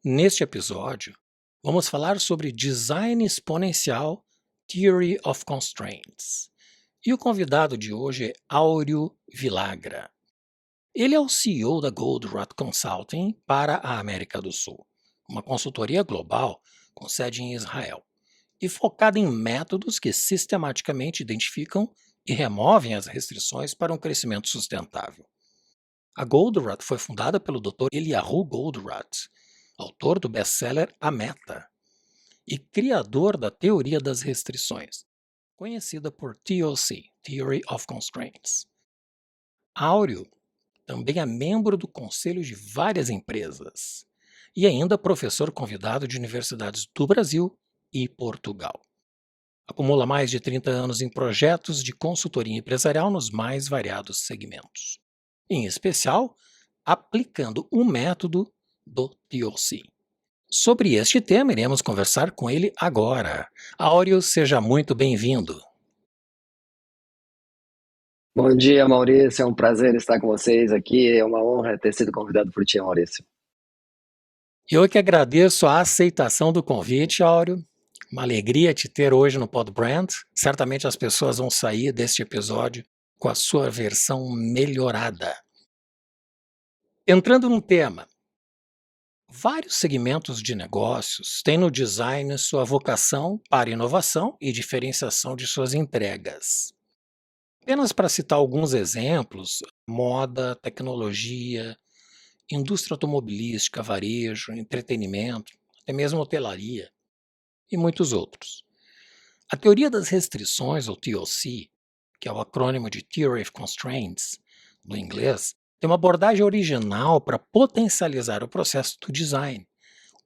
Neste episódio, vamos falar sobre Design Exponencial Theory of Constraints. E o convidado de hoje é Áureo Villagra. Ele é o CEO da Goldratt Consulting para a América do Sul, uma consultoria global com sede em Israel e focada em métodos que sistematicamente identificam e removem as restrições para um crescimento sustentável. A Goldratt foi fundada pelo Dr. Eliyahu Goldratt, autor do best-seller A Meta, e criador da teoria das restrições, conhecida por TOC, Theory of Constraints. Áureo também é membro do conselho de várias empresas e ainda professor convidado de universidades do Brasil e Portugal. Acumula mais de 30 anos em projetos de consultoria empresarial nos mais variados segmentos, em especial aplicando o método do TOC. Sobre este tema, iremos conversar com ele agora. Áureo, seja muito bem-vindo. Bom dia, Maurício. É um prazer estar com vocês aqui. É uma honra ter sido convidado por ti, Maurício. Eu que agradeço a aceitação do convite, Áureo. Uma alegria te ter hoje no Podbrand. Certamente as pessoas vão sair deste episódio com a sua versão melhorada. Entrando no tema, vários segmentos de negócios têm no design sua vocação para inovação e diferenciação de suas entregas. Apenas para citar alguns exemplos: moda, tecnologia, indústria automobilística, varejo, entretenimento, até mesmo hotelaria e muitos outros. A teoria das restrições, ou TOC, que é o acrônimo de Theory of Constraints, no inglês, tem uma abordagem original para potencializar o processo do design,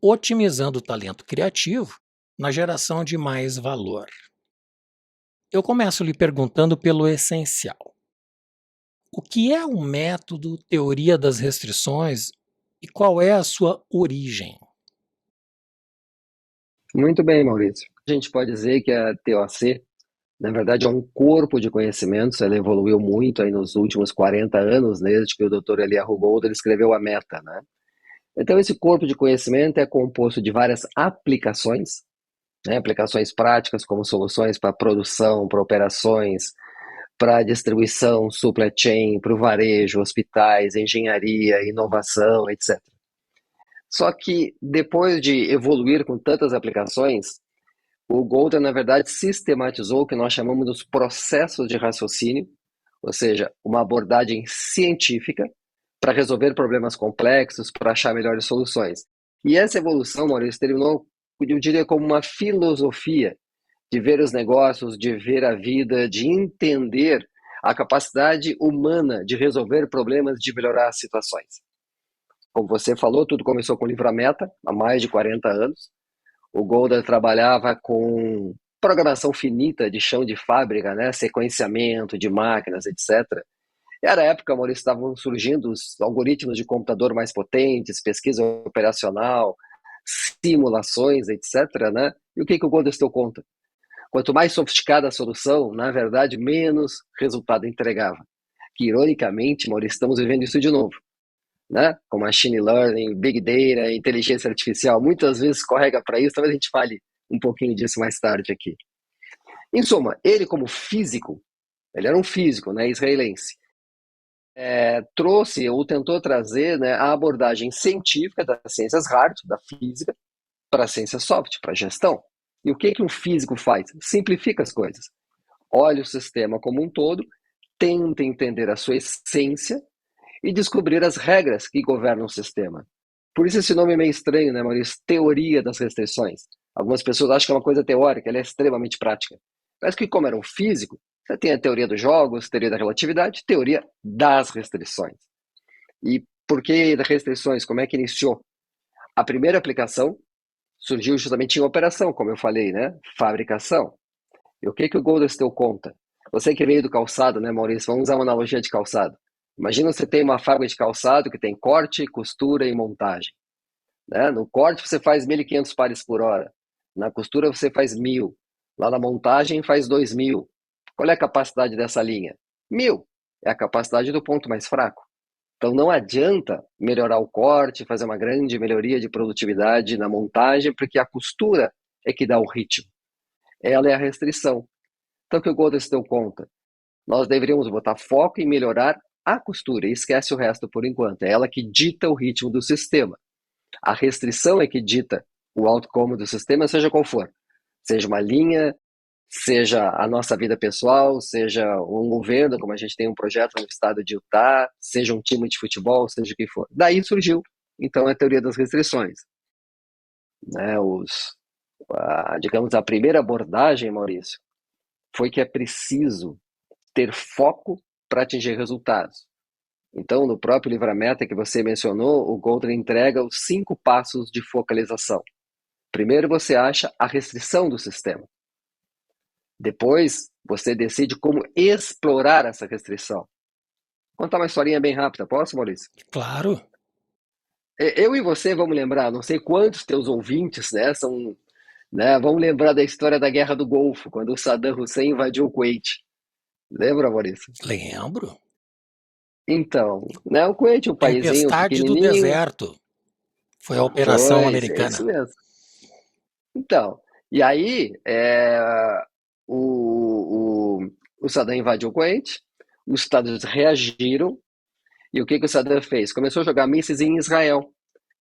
otimizando o talento criativo na geração de mais valor. Eu começo lhe perguntando pelo essencial. O que é o método teoria das restrições e qual é a sua origem? Muito bem, Maurício. A gente pode dizer que a TOC, na verdade, é um corpo de conhecimentos. Ela evoluiu muito aí nos últimos 40 anos, desde que o Dr. Eliyahu Goldratt escreveu a Meta, né? Então, esse corpo de conhecimento é composto de várias aplicações, né? Aplicações práticas, como soluções para produção, para operações, para distribuição, supply chain, para o varejo, hospitais, engenharia, inovação, etc. Só que depois de evoluir com tantas aplicações, o Goldratt, na verdade, sistematizou o que nós chamamos dos processos de raciocínio, ou seja, uma abordagem científica para resolver problemas complexos, para achar melhores soluções. E essa evolução, Maurício, terminou, eu diria, como uma filosofia de ver os negócios, de ver a vida, de entender a capacidade humana de resolver problemas, de melhorar as situações. Como você falou, tudo começou com o livro A Meta, há mais de 40 anos. O Goldratt trabalhava com programação finita de chão de fábrica, né? Sequenciamento de máquinas, etc. Era a época, Maurício, estavam surgindo os algoritmos de computador mais potentes, pesquisa operacional, simulações, etc. Né? E o que o Goldratt se deu conta? Quanto mais sofisticada a solução, na verdade, menos resultado entregava. Que, ironicamente, Maurício, estamos vivendo isso de novo. Né? Com machine learning, big data, inteligência artificial, muitas vezes escorrega para isso. Talvez a gente fale um pouquinho disso mais tarde aqui. Em suma, ele como físico, ele era um físico, né, israelense, trouxe ou tentou trazer, né, a abordagem científica das ciências hard, da física, para a ciência soft, para a gestão. E o que um físico faz? Simplifica as coisas. Olha o sistema como um todo, tenta entender a sua essência e descobrir as regras que governam o sistema. Por isso esse nome é meio estranho, né, Maurício? Teoria das restrições. Algumas pessoas acham que é uma coisa teórica, ela é extremamente prática. Mas que, como era um físico, você tem a teoria dos jogos, teoria da relatividade, teoria das restrições. E por que das restrições? Como é que iniciou? A primeira aplicação surgiu justamente em operação, como eu falei, né? Fabricação. E o que o Goldratt deu conta? Você que veio do calçado, né, Maurício? Vamos usar uma analogia de calçado. Imagina você tem uma fábrica de calçado que tem corte, costura e montagem. Né? No corte você faz 1.500 pares por hora. Na costura você faz 1.000. Lá na montagem faz 2.000. Qual é a capacidade dessa linha? 1.000. É a capacidade do ponto mais fraco. Então não adianta melhorar o corte, fazer uma grande melhoria de produtividade na montagem, porque a costura é que dá o ritmo. Ela é a restrição. Então o que o Golder se deu conta? Nós deveríamos botar foco em melhorar a costura e esquece o resto por enquanto. É ela que dita o ritmo do sistema. A restrição é que dita o outcome do sistema, seja qual for. Seja uma linha, seja a nossa vida pessoal, seja um governo, como a gente tem um projeto no estado de Utah, seja um time de futebol, seja o que for. Daí surgiu, então, a teoria das restrições. Né, digamos, a primeira abordagem, Maurício, foi que é preciso ter foco para atingir resultados. Então, no próprio livramento que você mencionou, o Golder entrega os 5 passos de focalização. Primeiro, você acha a restrição do sistema. Depois, você decide como explorar essa restrição. Vou contar uma historinha bem rápida, posso, Maurício? Claro. Eu e você vamos lembrar, não sei quantos teus ouvintes, vamos lembrar da história da Guerra do Golfo, quando o Saddam Hussein invadiu o Kuwait. Lembra, Maurício? Lembro. Então, o Kuwait é um paísinho Tempestade do pequenininho. Deserto. Foi a Operação Pois, é Americana. isso mesmo. Então, e aí, o Saddam invadiu o Kuwait, os Estados Unidos reagiram, e o que o Saddam fez? Começou a jogar mísseis em Israel,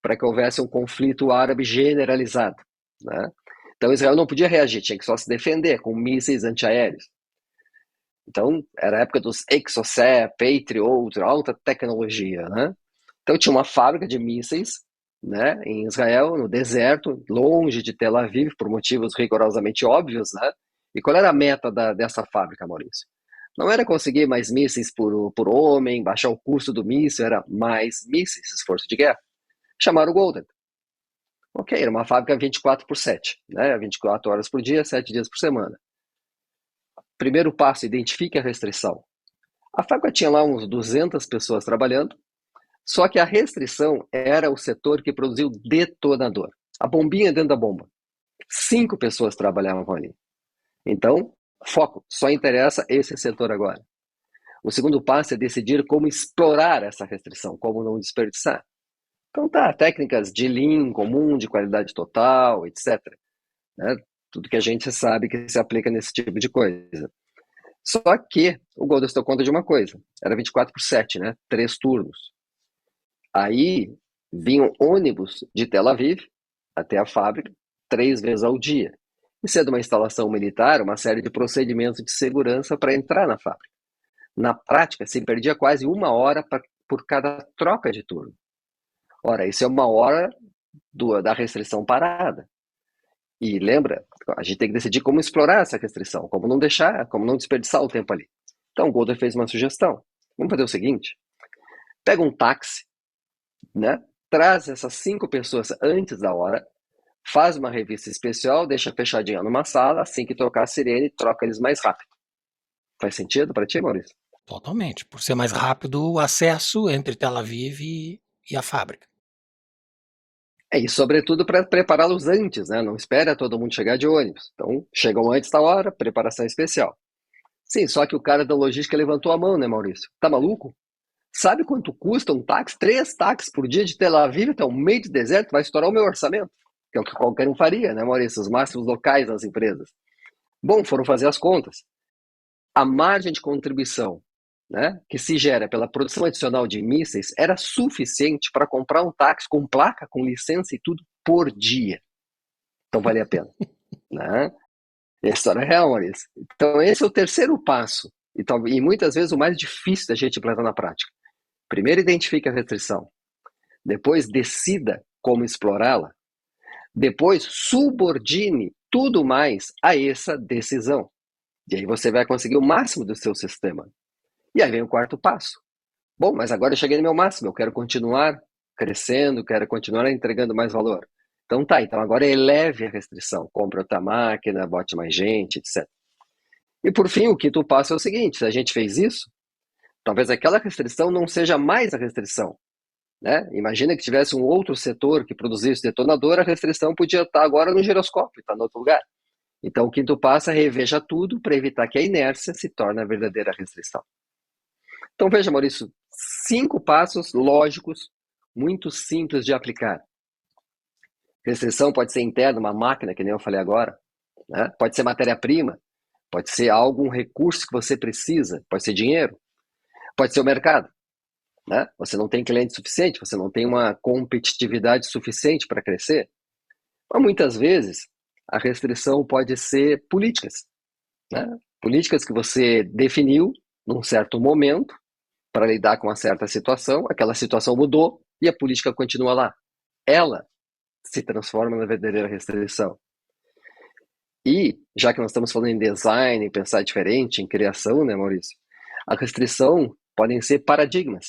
para que houvesse um conflito árabe generalizado. Né? Então, Israel não podia reagir, tinha que só se defender com mísseis antiaéreos. Então, era a época dos Exocet, Patriot, alta tecnologia. Né? Então, tinha uma fábrica de mísseis, né, em Israel, no deserto, longe de Tel Aviv, por motivos rigorosamente óbvios. Né? E qual era a meta dessa fábrica, Maurício? Não era conseguir mais mísseis por homem, baixar o custo do míssil, era mais mísseis, esforço de guerra. Chamaram o Golden. Ok, era uma fábrica 24/7, né? 24 horas por dia, 7 dias por semana. Primeiro passo, identifique a restrição. A fábrica tinha lá uns 200 pessoas trabalhando, só que a restrição era o setor que produziu detonador. A bombinha dentro da bomba. 5 pessoas trabalhavam ali. Então, foco, só interessa esse setor agora. O segundo passo é decidir como explorar essa restrição, como não desperdiçar. Então técnicas de Lean comum, de qualidade total, etc. Né? Tudo que a gente sabe que se aplica nesse tipo de coisa. Só que o Golden se deu conta de uma coisa, era 24/7, né? 3 turnos. Aí vinham ônibus de Tel Aviv até a fábrica 3 vezes ao dia. E sendo uma instalação militar, uma série de procedimentos de segurança para entrar na fábrica. Na prática, se perdia quase 1 hora por cada troca de turno. Ora, isso é 1 hora da restrição parada. E lembra, a gente tem que decidir como explorar essa restrição, como não deixar, como não desperdiçar o tempo ali. Então o Golder fez uma sugestão. Vamos fazer o seguinte: pega um táxi, né? Traz essas 5 pessoas antes da hora, faz uma revista especial, deixa fechadinha numa sala, assim que tocar a sirene, troca eles mais rápido. Faz sentido para ti, Maurício? Totalmente. Por ser mais rápido o acesso entre Tel Aviv e a fábrica. E sobretudo para prepará-los antes, né? Não espera todo mundo chegar de ônibus. Então, chegam antes da hora, preparação especial. Sim, só que o cara da logística levantou a mão, né, Maurício? Tá maluco? Sabe quanto custa um táxi? 3 táxis por dia de Tel Aviv até o meio do deserto? Vai estourar o meu orçamento. Que é o que qualquer um faria, né, Maurício? Os máximos locais das empresas. Bom, foram fazer as contas. A margem de contribuição, né, que se gera pela produção adicional de mísseis era suficiente para comprar um táxi com placa, com licença e tudo por dia. Então valia a pena. Né? E a história é real, Maurício. Então esse é o terceiro passo. E muitas vezes o mais difícil da gente implantar na prática. Primeiro identifique a restrição. Depois decida como explorá-la. Depois subordine tudo mais a essa decisão. E aí você vai conseguir o máximo do seu sistema. E aí vem o quarto passo. Bom, mas agora eu cheguei no meu máximo, eu quero continuar crescendo, quero continuar entregando mais valor. Então então agora eleve a restrição, compre outra máquina, bote mais gente, etc. E por fim, o quinto passo é o seguinte: se a gente fez isso, talvez aquela restrição não seja mais a restrição. Né? Imagina que tivesse um outro setor que produzisse detonador, a restrição podia estar agora no giroscópio, está em outro lugar. Então o quinto passo é reveja tudo para evitar que a inércia se torne a verdadeira restrição. Então veja, Maurício, 5 passos lógicos, muito simples de aplicar. Restrição pode ser interna, uma máquina, que nem eu falei agora, né? Pode ser matéria-prima, pode ser algum recurso que você precisa, pode ser dinheiro, pode ser o mercado, né? Você não tem cliente suficiente, você não tem uma competitividade suficiente para crescer. Mas muitas vezes a restrição pode ser políticas, né? Políticas que você definiu num certo momento para lidar com uma certa situação, aquela situação mudou e a política continua lá. Ela se transforma na verdadeira restrição. E, já que nós estamos falando em design, em pensar diferente, em criação, né, Maurício? A restrição podem ser paradigmas,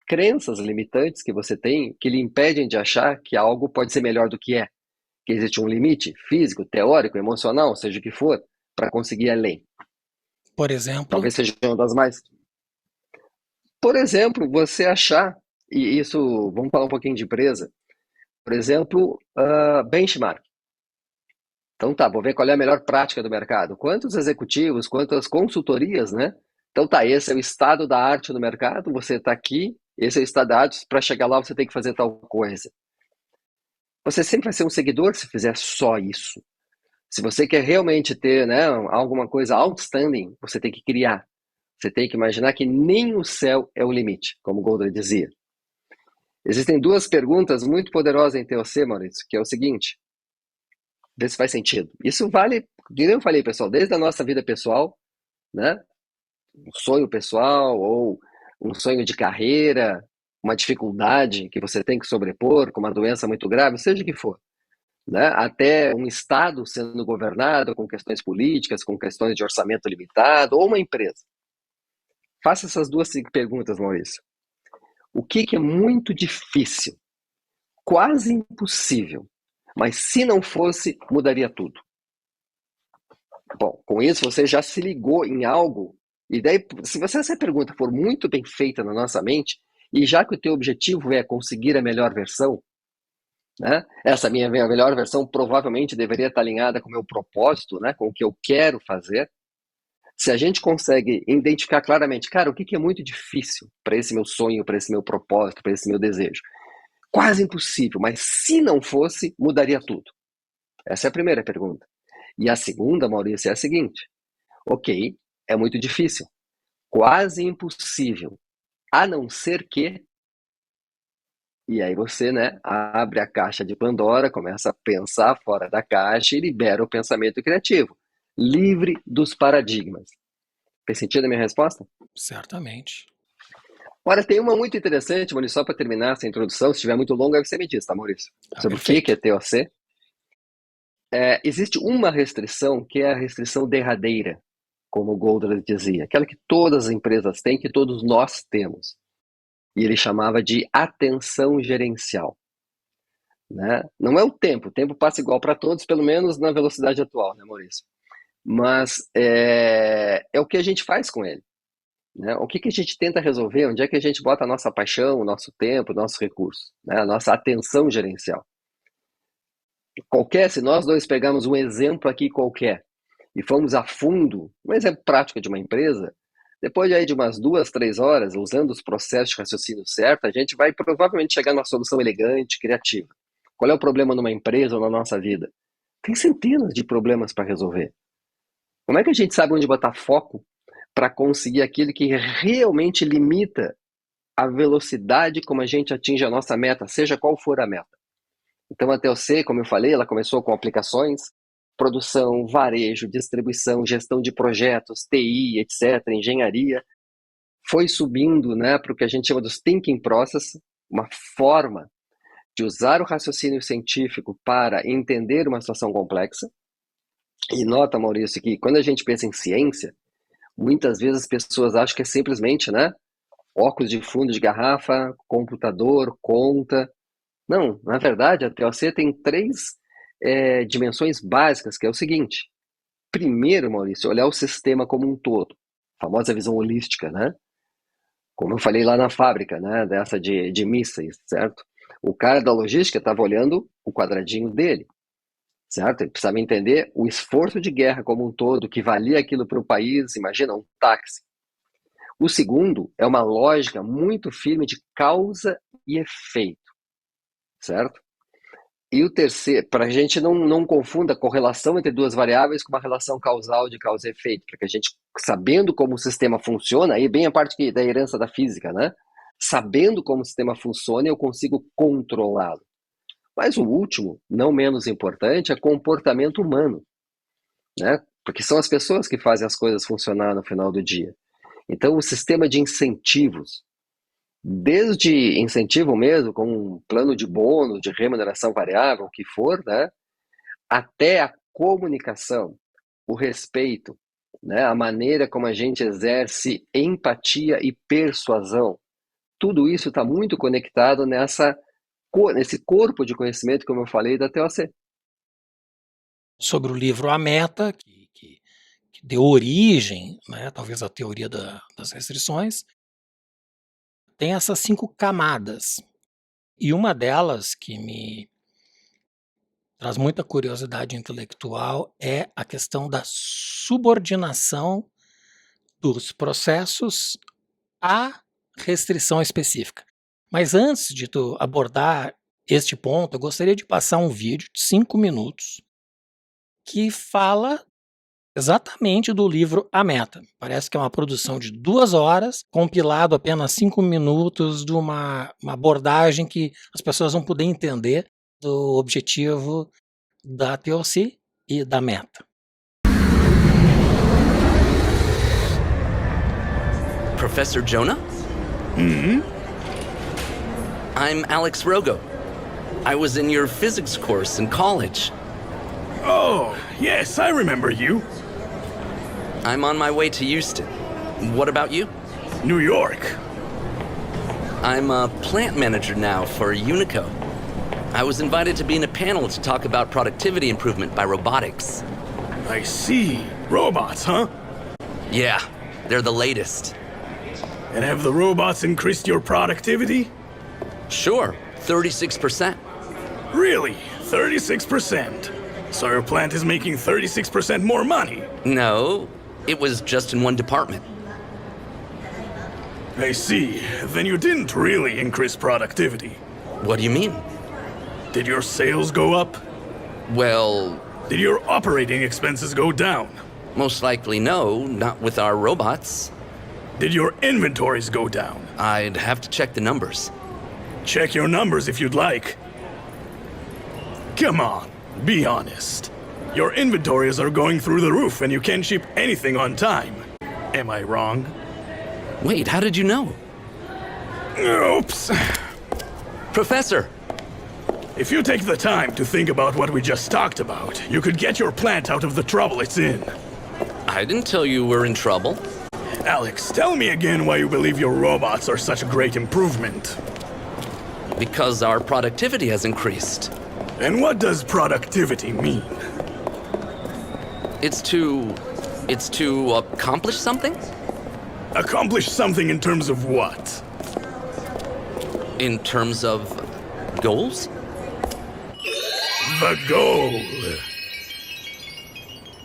crenças limitantes que você tem que lhe impedem de achar que algo pode ser melhor do que é, que existe um limite físico, teórico, emocional, seja o que for, para conseguir além. Por exemplo? Talvez seja uma das mais. Por exemplo, você achar, e isso, vamos falar um pouquinho de empresa, por exemplo, benchmark. Então tá, vou ver qual é a melhor prática do mercado. Quantos executivos, quantas consultorias, né? Então tá, esse é o estado da arte no mercado, você está aqui, esse é o estado da arte, para chegar lá você tem que fazer tal coisa. Você sempre vai ser um seguidor se fizer só isso. Se você quer realmente ter, né, alguma coisa outstanding, você tem que criar. Você tem que imaginar que nem o céu é o limite, como Goldman dizia. Existem 2 perguntas muito poderosas em TOC, Maurício, que é o seguinte, vê se faz sentido. Isso vale, como eu falei, pessoal, desde a nossa vida pessoal, né, um sonho pessoal ou um sonho de carreira, uma dificuldade que você tem que sobrepor, com uma doença muito grave, seja o que for, né, até um estado sendo governado com questões políticas, com questões de orçamento limitado, ou uma empresa. Faça essas 2 perguntas, Maurício. O que é muito difícil, quase impossível, mas se não fosse, mudaria tudo? Bom, com isso você já se ligou em algo, e daí, se essa pergunta for muito bem feita na nossa mente, e já que o teu objetivo é conseguir a melhor versão, né? Essa minha melhor versão provavelmente deveria estar alinhada com o meu propósito, né? Com o que eu quero fazer. Se a gente consegue identificar claramente, cara, o que é muito difícil para esse meu sonho, para esse meu propósito, para esse meu desejo? Quase impossível, mas se não fosse, mudaria tudo. Essa é a primeira pergunta. E a segunda, Maurício, é a seguinte: ok, é muito difícil, quase impossível, a não ser que. E aí você, né, abre a caixa de Pandora, começa a pensar fora da caixa e libera o pensamento criativo, livre dos paradigmas. Fez sentido a minha resposta? Certamente. Agora, tem uma muito interessante, Maurício, só para terminar essa introdução, se estiver muito longa, aí você me diz, tá, Maurício? Sobre o que é Perfeito. TOC. Existe uma restrição que é a restrição derradeira, como o Goldman dizia, aquela que todas as empresas têm, que todos nós temos. E ele chamava de atenção gerencial. Né? Não é o tempo passa igual para todos, pelo menos na velocidade atual, né, Maurício? Mas é o que a gente faz com ele. Né? O que a gente tenta resolver, onde é que a gente bota a nossa paixão, o nosso tempo, o nosso recurso, né? A nossa atenção gerencial. Se nós dois pegamos um exemplo aqui qualquer e fomos a fundo, um exemplo prático de uma empresa, depois de umas 2, 3 horas, usando os processos de raciocínio certo, a gente vai provavelmente chegar numa solução elegante, criativa. Qual é o problema numa empresa ou na nossa vida? Tem centenas de problemas para resolver. Como é que a gente sabe onde botar foco para conseguir aquilo que realmente limita a velocidade como a gente atinge a nossa meta, seja qual for a meta? Então, a TOC, como eu falei, ela começou com aplicações, produção, varejo, distribuição, gestão de projetos, TI, etc., engenharia. Foi subindo, né, para o que a gente chama dos thinking process, uma forma de usar o raciocínio científico para entender uma situação complexa. E nota, Maurício, que quando a gente pensa em ciência, muitas vezes as pessoas acham que é simplesmente, né, óculos de fundo de garrafa, computador, conta. Não, na verdade, a TOC tem 3 dimensões básicas, que é o seguinte. Primeiro, Maurício, olhar o sistema como um todo. A famosa visão holística, né? Como eu falei lá na fábrica, né? Dessa de mísseis, certo? O cara da logística estava olhando o quadradinho dele, certo? Ele precisava entender o esforço de guerra como um todo, que valia aquilo para o país, imagina, um táxi. O segundo é uma lógica muito firme de causa e efeito, certo? E o terceiro, para a gente não confunda a correlação entre duas variáveis com uma relação causal de causa e efeito, porque a gente, sabendo como o sistema funciona, aí bem a parte da herança da física, né? Sabendo como o sistema funciona, eu consigo controlá-lo. Mas o último, não menos importante, é comportamento humano, né? Porque são as pessoas que fazem as coisas funcionar no final do dia. Então, o sistema de incentivos, desde incentivo mesmo, como um plano de bônus, de remuneração variável, o que for, né? Até a comunicação, o respeito, né? A maneira como a gente exerce empatia e persuasão. Tudo isso está muito conectado nesse corpo de conhecimento, como eu falei, da TOC. Sobre o livro A Meta, que deu origem, né, talvez à teoria das restrições, tem essas 5 camadas. E uma delas que me traz muita curiosidade intelectual é a questão da subordinação dos processos à restrição específica. Mas antes de tu abordar este ponto, eu gostaria de passar um vídeo de 5 minutos que fala exatamente do livro A Meta. Parece que é uma produção de 2 horas, compilado apenas 5 minutos de uma abordagem que as pessoas vão poder entender do objetivo da TOC e da meta. Professor Jonah? I'm Alex Rogo. I was in your physics course in college. Oh, yes, I remember you. I'm on my way to Houston. What about you? New York. I'm a plant manager now for Unico. I was invited to be in a panel to talk about productivity improvement by robotics. I see. Robots, huh? Yeah, they're the latest. And have the robots increased your productivity? Sure, 36%. Really? 36%? So your plant is making 36% more money? No, it was just in one department. I see. Then you didn't really increase productivity. What do you mean? Did your sales go up? Well, Did your operating expenses go down? most likely no, not with our robots. Did your inventories go down? I'd have to check the numbers. Check your numbers if you'd like. Come on, be honest. Your inventories are going through the roof and you can't ship anything on time. Am I wrong? Wait, how did you know? Oops. Professor! If you take the time to think about what we just talked about, you could get your plant out of the trouble it's in. I didn't tell you we're in trouble. Alex, tell me again why you believe your robots are such a great improvement. Because our productivity has increased. And what does productivity mean? It's to accomplish something? Accomplish something in terms of what? In terms of goals? The goal.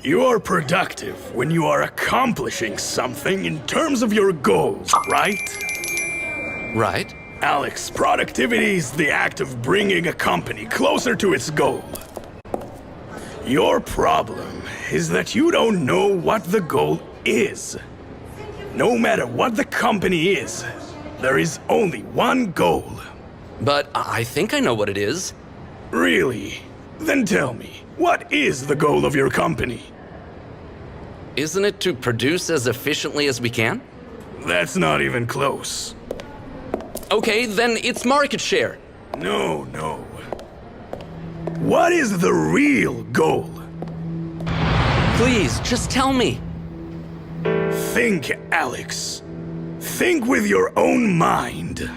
You are productive when you are accomplishing something in terms of your goals, right? Right. Alex, productivity is the act of bringing a company closer to its goal. Your problem is that you don't know what the goal is. No matter what the company is, there is only one goal. But I think I know what it is. Really? Then tell me, what is the goal of your company? Isn't it to produce as efficiently as we can? That's not even close. Okay, then it's market share. No. What is the real goal? Please, just tell me. Think, Alex. Think with your own mind.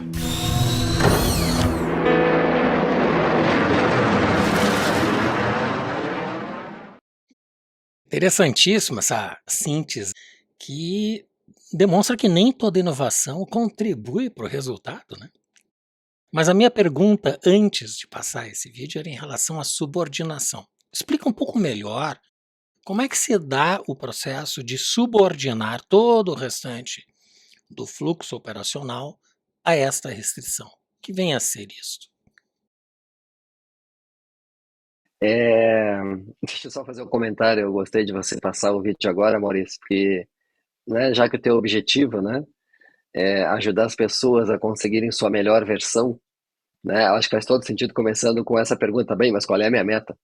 Interessantíssima essa síntese que demonstra que nem toda inovação contribui para o resultado, né? Mas a minha pergunta antes de passar esse vídeo era em relação à subordinação. Explica um pouco melhor como é que se dá o processo de subordinar todo o restante do fluxo operacional a esta restrição. Que vem a ser isto? Deixa eu só fazer um comentário. Eu gostei de você passar o vídeo agora, Maurício, porque, né, já que o teu objetivo, né, é ajudar as pessoas a conseguirem sua melhor versão, né, acho que faz todo sentido começando com essa pergunta, bem, mas qual é a minha meta?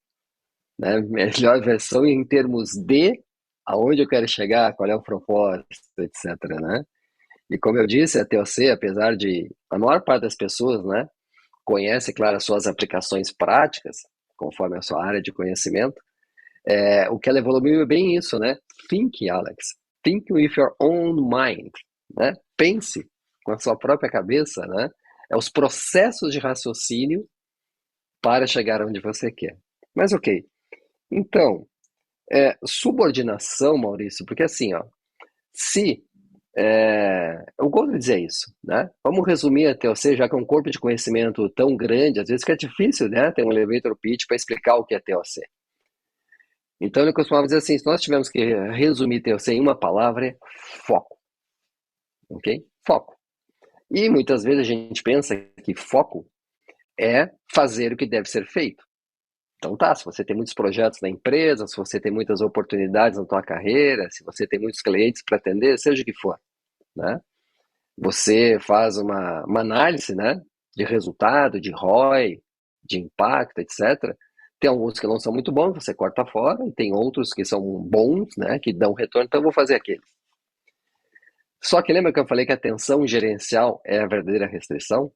Né? Melhor versão em termos de aonde eu quero chegar, qual é o propósito, etc, né? E como eu disse, a TOC, apesar de a maior parte das pessoas, né, conhece, claro, as suas aplicações práticas, conforme a sua área de conhecimento, o que ela evoluiu é bem isso, né? Think, Alex. Think with your own mind, né? Pense com a sua própria cabeça, né? É os processos de raciocínio para chegar onde você quer. Mas ok. Então, subordinação, Maurício, porque assim, ó, se eu gosto de dizer isso, né? Vamos resumir a TOC, já que é um corpo de conhecimento tão grande, às vezes que é difícil, né? Ter um elevator pitch para explicar o que é TOC. Então ele costumava dizer assim, se nós tivermos que resumir TOC em uma palavra, é foco. Ok? Foco. E muitas vezes a gente pensa que foco é fazer o que deve ser feito. Então tá, se você tem muitos projetos na empresa, se você tem muitas oportunidades na tua carreira, se você tem muitos clientes para atender, seja o que for, né? Você faz uma análise, né, de resultado, de ROI, de impacto, etc. Tem alguns que não são muito bons, você corta fora, e tem outros que são bons, né, que dão retorno, então eu vou fazer aqueles. Só que lembra que eu falei que a tensão gerencial é a verdadeira restrição?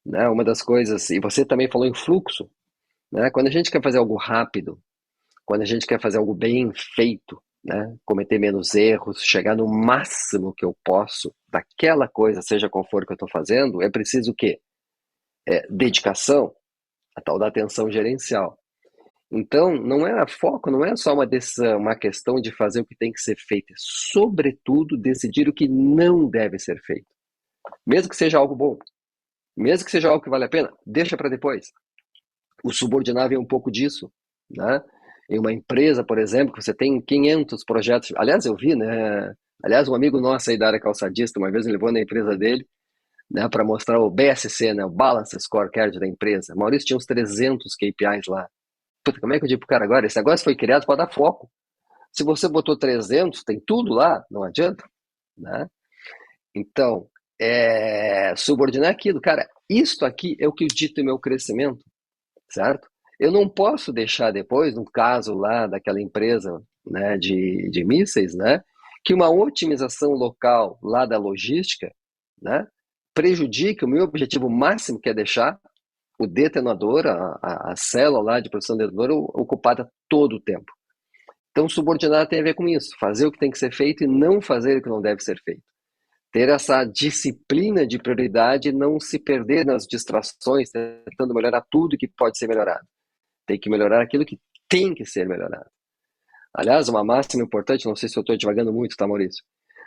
Né? Uma das coisas, e você também falou em fluxo, né? Quando a gente quer fazer algo rápido, quando a gente quer fazer algo bem feito, né? Cometer menos erros, chegar no máximo que eu posso daquela coisa, seja qual for que eu estou fazendo, é preciso o quê? Dedicação, a tal da atenção gerencial. Então, não é foco, não é só uma decisão, uma questão de fazer o que tem que ser feito, é sobretudo decidir o que não deve ser feito. Mesmo que seja algo bom, mesmo que seja algo que vale a pena, deixa para depois. O subordinável é um pouco disso, né? Em uma empresa, por exemplo, que você tem 500 projetos. Aliás, eu vi, né? Aliás, um amigo nosso aí da área calçadista, uma vez me levou na empresa dele, né, para mostrar o BSC, né, o Balance Scorecard da empresa. Maurício tinha uns 300 KPIs lá. Puta, como é que eu digo pro cara agora? Esse negócio foi criado para dar foco. Se você botou 300, tem tudo lá, não adianta, né? Então, subordinar aquilo. Cara, isto aqui é o que dita o meu crescimento, certo? Eu não posso deixar depois, no caso lá daquela empresa, né, de mísseis, né, que uma otimização local lá da logística, né, prejudique o meu objetivo máximo, que é deixar o detonador, a célula lá de produção do detonador ocupada todo o tempo. Então, subordinar tem a ver com isso, fazer o que tem que ser feito e não fazer o que não deve ser feito. Ter essa disciplina de prioridade e não se perder nas distrações, tentando melhorar tudo que pode ser melhorado. Tem que melhorar aquilo que tem que ser melhorado. Aliás, uma máxima importante, não sei se eu estou divagando muito, tá, Maurício?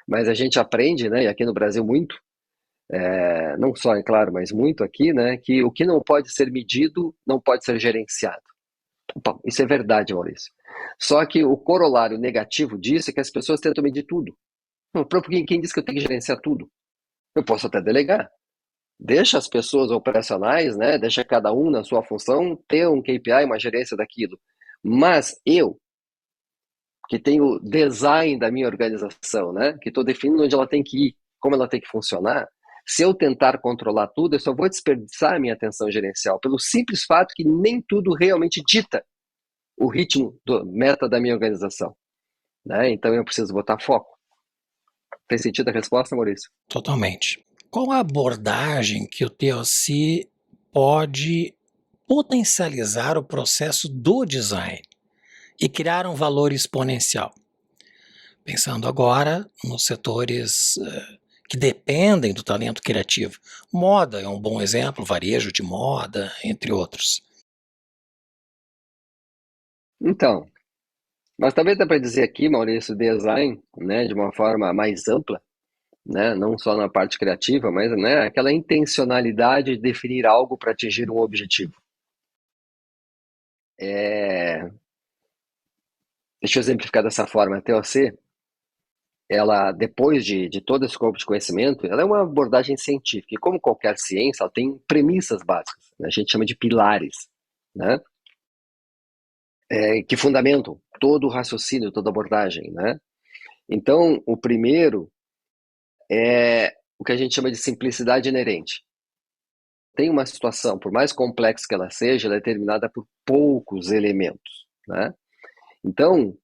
Mas a gente aprende, né, e aqui no Brasil muito, não só, é claro, mas muito aqui, né, que o que não pode ser medido não pode ser gerenciado. Bom, isso é verdade, Maurício. Só que o corolário negativo disso é que as pessoas tentam medir tudo. Quem disse que eu tenho que gerenciar tudo? Eu posso até delegar. Deixa as pessoas operacionais, né? Deixa cada um na sua função ter um KPI, uma gerência daquilo. Mas eu, que tenho design da minha organização, né? Que estou definindo onde ela tem que ir, como ela tem que funcionar, se eu tentar controlar tudo, eu só vou desperdiçar a minha atenção gerencial, pelo simples fato que nem tudo realmente dita o ritmo do meta da minha organização, né? Então eu preciso botar foco. Fez sentido a resposta, Maurício? Totalmente. Qual a abordagem que o TOC pode potencializar o processo do design e criar um valor exponencial? Pensando agora nos setores que dependem do talento criativo. Moda é um bom exemplo, varejo de moda, entre outros. Então, mas também dá para dizer aqui, Maurício, design, né, de uma forma mais ampla, né, não só na parte criativa, mas, né, aquela intencionalidade de definir algo para atingir um objetivo. Deixa eu exemplificar dessa forma. A TOC ela, depois de todo esse corpo de conhecimento, ela é uma abordagem científica. E como qualquer ciência, ela tem premissas básicas, né? A gente chama de pilares, né? Que fundamentam todo o raciocínio, toda a abordagem, né? Então, o primeiro é o que a gente chama de simplicidade inerente. Tem uma situação, por mais complexa que ela seja, ela é determinada por poucos elementos, né? Então,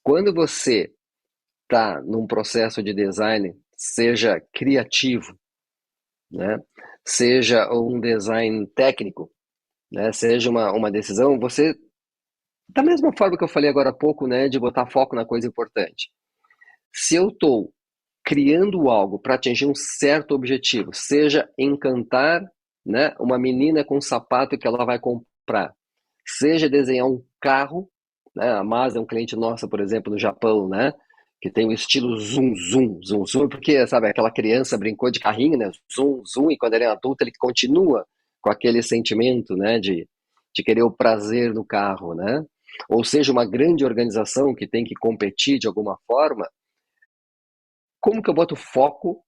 quando você está num processo de design, seja criativo, né? Seja um design técnico, né? Seja uma decisão, você, da mesma forma que eu falei agora há pouco, né, de botar foco na coisa importante. Se eu estou criando algo para atingir um certo objetivo, seja encantar, né, uma menina com um sapato que ela vai comprar, seja desenhar um carro, né, a Mazda é um cliente nosso, por exemplo, no Japão, né, que tem o estilo zoom, zoom, zoom, zoom, porque, sabe, aquela criança brincou de carrinho, né, zoom, zoom, e quando ele é adulto ele continua com aquele sentimento, né, de querer o prazer no carro, né, ou seja, uma grande organização que tem que competir de alguma forma, como que eu boto foco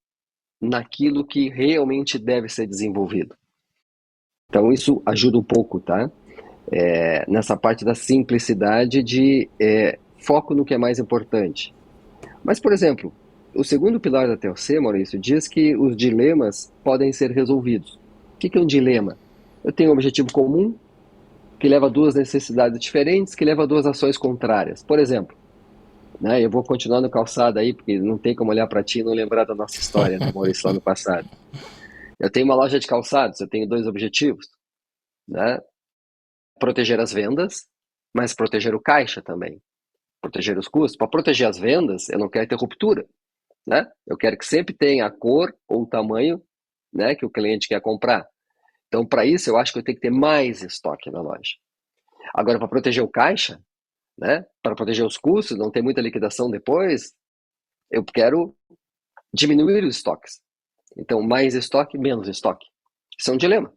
naquilo que realmente deve ser desenvolvido? Então isso ajuda um pouco, tá? Nessa parte da simplicidade de foco no que é mais importante. Mas, por exemplo, o segundo pilar da TLC, Maurício, diz que os dilemas podem ser resolvidos. O que é um dilema? Eu tenho um objetivo comum que leva a duas necessidades diferentes, que leva a duas ações contrárias. Por exemplo, né, eu vou continuar no calçado aí, porque não tem como olhar para ti e não lembrar da nossa história, né, Maurício, lá no passado. Eu tenho uma loja de calçados, eu tenho dois objetivos, né? Proteger as vendas, mas proteger o caixa também. Proteger os custos. Para proteger as vendas, eu não quero ter ruptura, né? Eu quero que sempre tenha a cor ou o tamanho, né, que o cliente quer comprar. Então, para isso, eu acho que eu tenho que ter mais estoque na loja. Agora, para proteger o caixa, né, para proteger os custos, não ter muita liquidação depois, eu quero diminuir os estoques. Então, mais estoque, menos estoque. Isso é um dilema,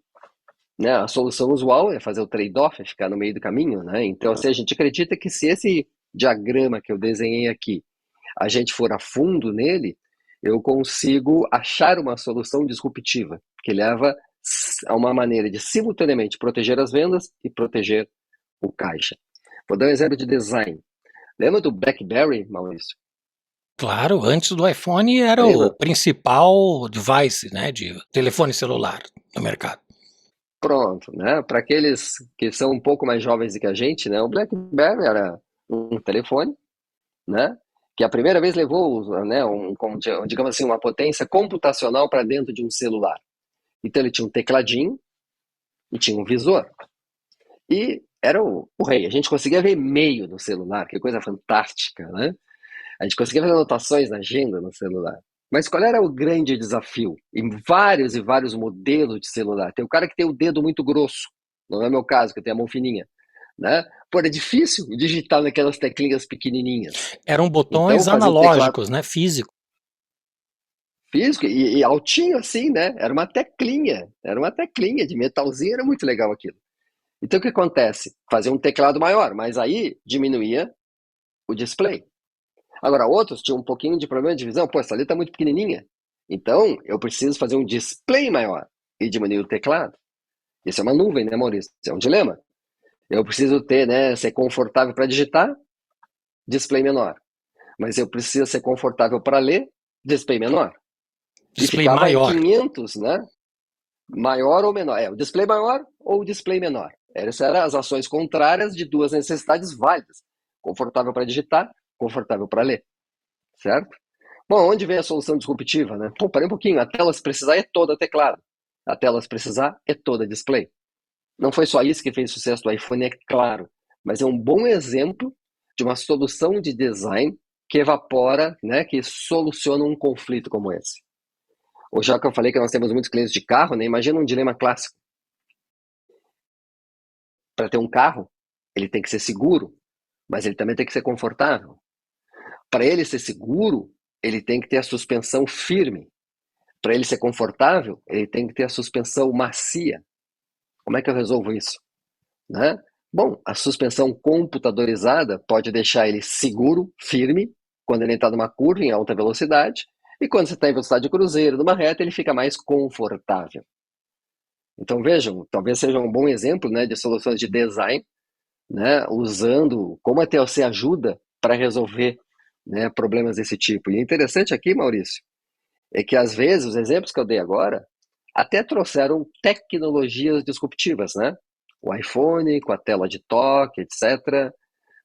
né? A solução usual é fazer o trade-off, é ficar no meio do caminho, né? Então, assim, a gente acredita que se esse diagrama que eu desenhei aqui, a gente for a fundo nele, eu consigo achar uma solução disruptiva, que leva a uma maneira de simultaneamente proteger as vendas e proteger o caixa. Vou dar um exemplo de design. Lembra do BlackBerry, Maurício? Claro, antes do iPhone era Lembra? o principal device, né, de telefone celular no mercado. Pronto, né? Para aqueles que são um pouco mais jovens do que a gente, né? O BlackBerry era um telefone, né? Que a primeira vez levou, né, digamos assim, uma potência computacional para dentro de um celular. Então ele tinha um tecladinho e tinha um visor. E era o rei. A gente conseguia ver e-mail no celular, que coisa fantástica, né? A gente conseguia fazer anotações na agenda no celular. Mas qual era o grande desafio? Em vários e vários modelos de celular. Tem o cara que tem o dedo muito grosso. Não é o meu caso, que eu tenho a mão fininha. Né? Pô, é difícil digitar naquelas teclinhas pequenininhas. Eram botões Então, fazer o teclado analógicos, né, físicos. físico e altinho assim, né? Era uma teclinha de metalzinho, era muito legal aquilo. Então, o que acontece? Fazer um teclado maior, mas aí diminuía o display. Agora, outros tinham um pouquinho de problema de visão. Pô, essa letra é muito pequenininha. Então, eu preciso fazer um display maior e diminuir o teclado. Isso é uma nuvem, né, Maurício? Isso é um dilema. Eu preciso ter, né, ser confortável para digitar, display menor. Mas eu preciso ser confortável para ler, display menor. Display e ficava maior. 500, né? Maior ou menor. O display maior ou o display menor. Essas eram as ações contrárias de duas necessidades válidas. Confortável para digitar, confortável para ler. Certo? Bom, onde vem a solução disruptiva, né? Pô, parei um pouquinho. A tela, se precisar, é toda teclado. A tela, se precisar, é toda display. Não foi só isso que fez sucesso do iPhone, é claro. Mas é um bom exemplo de uma solução de design que evapora, né, que soluciona um conflito como esse. Ou já que eu falei que nós temos muitos clientes de carro, né, imagina um dilema clássico. Para ter um carro, ele tem que ser seguro, mas ele também tem que ser confortável. Para ele ser seguro, ele tem que ter a suspensão firme. Para ele ser confortável, ele tem que ter a suspensão macia. Como é que eu resolvo isso? Né? Bom, a suspensão computadorizada pode deixar ele seguro, firme, quando ele está numa curva em alta velocidade, e quando você está em velocidade de cruzeiro, numa reta, ele fica mais confortável. Então vejam, talvez seja um bom exemplo, né, de soluções de design, né, usando como a TOC ajuda para resolver, né, problemas desse tipo. E o interessante aqui, Maurício, é que às vezes os exemplos que eu dei agora até trouxeram tecnologias disruptivas, né? O iPhone com a tela de toque, etc.,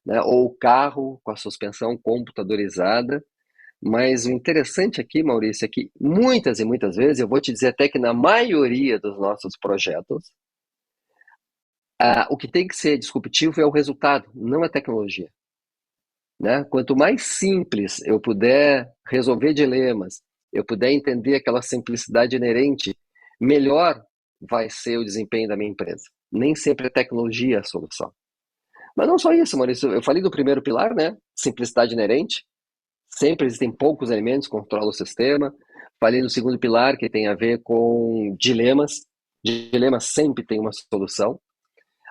né? Ou o carro com a suspensão computadorizada. Mas o interessante aqui, Maurício, é que muitas e muitas vezes, eu vou te dizer até que na maioria dos nossos projetos, o que tem que ser disruptivo é o resultado, não a tecnologia. Né? Quanto mais simples eu puder resolver dilemas, eu puder entender aquela simplicidade inerente, melhor vai ser o desempenho da minha empresa. Nem sempre a tecnologia é a solução. Mas não só isso, Maurício. Eu falei do primeiro pilar, né? Simplicidade inerente. Sempre existem poucos elementos que controlam o sistema. Falei do segundo pilar, que tem a ver com dilemas. Dilemas sempre tem uma solução.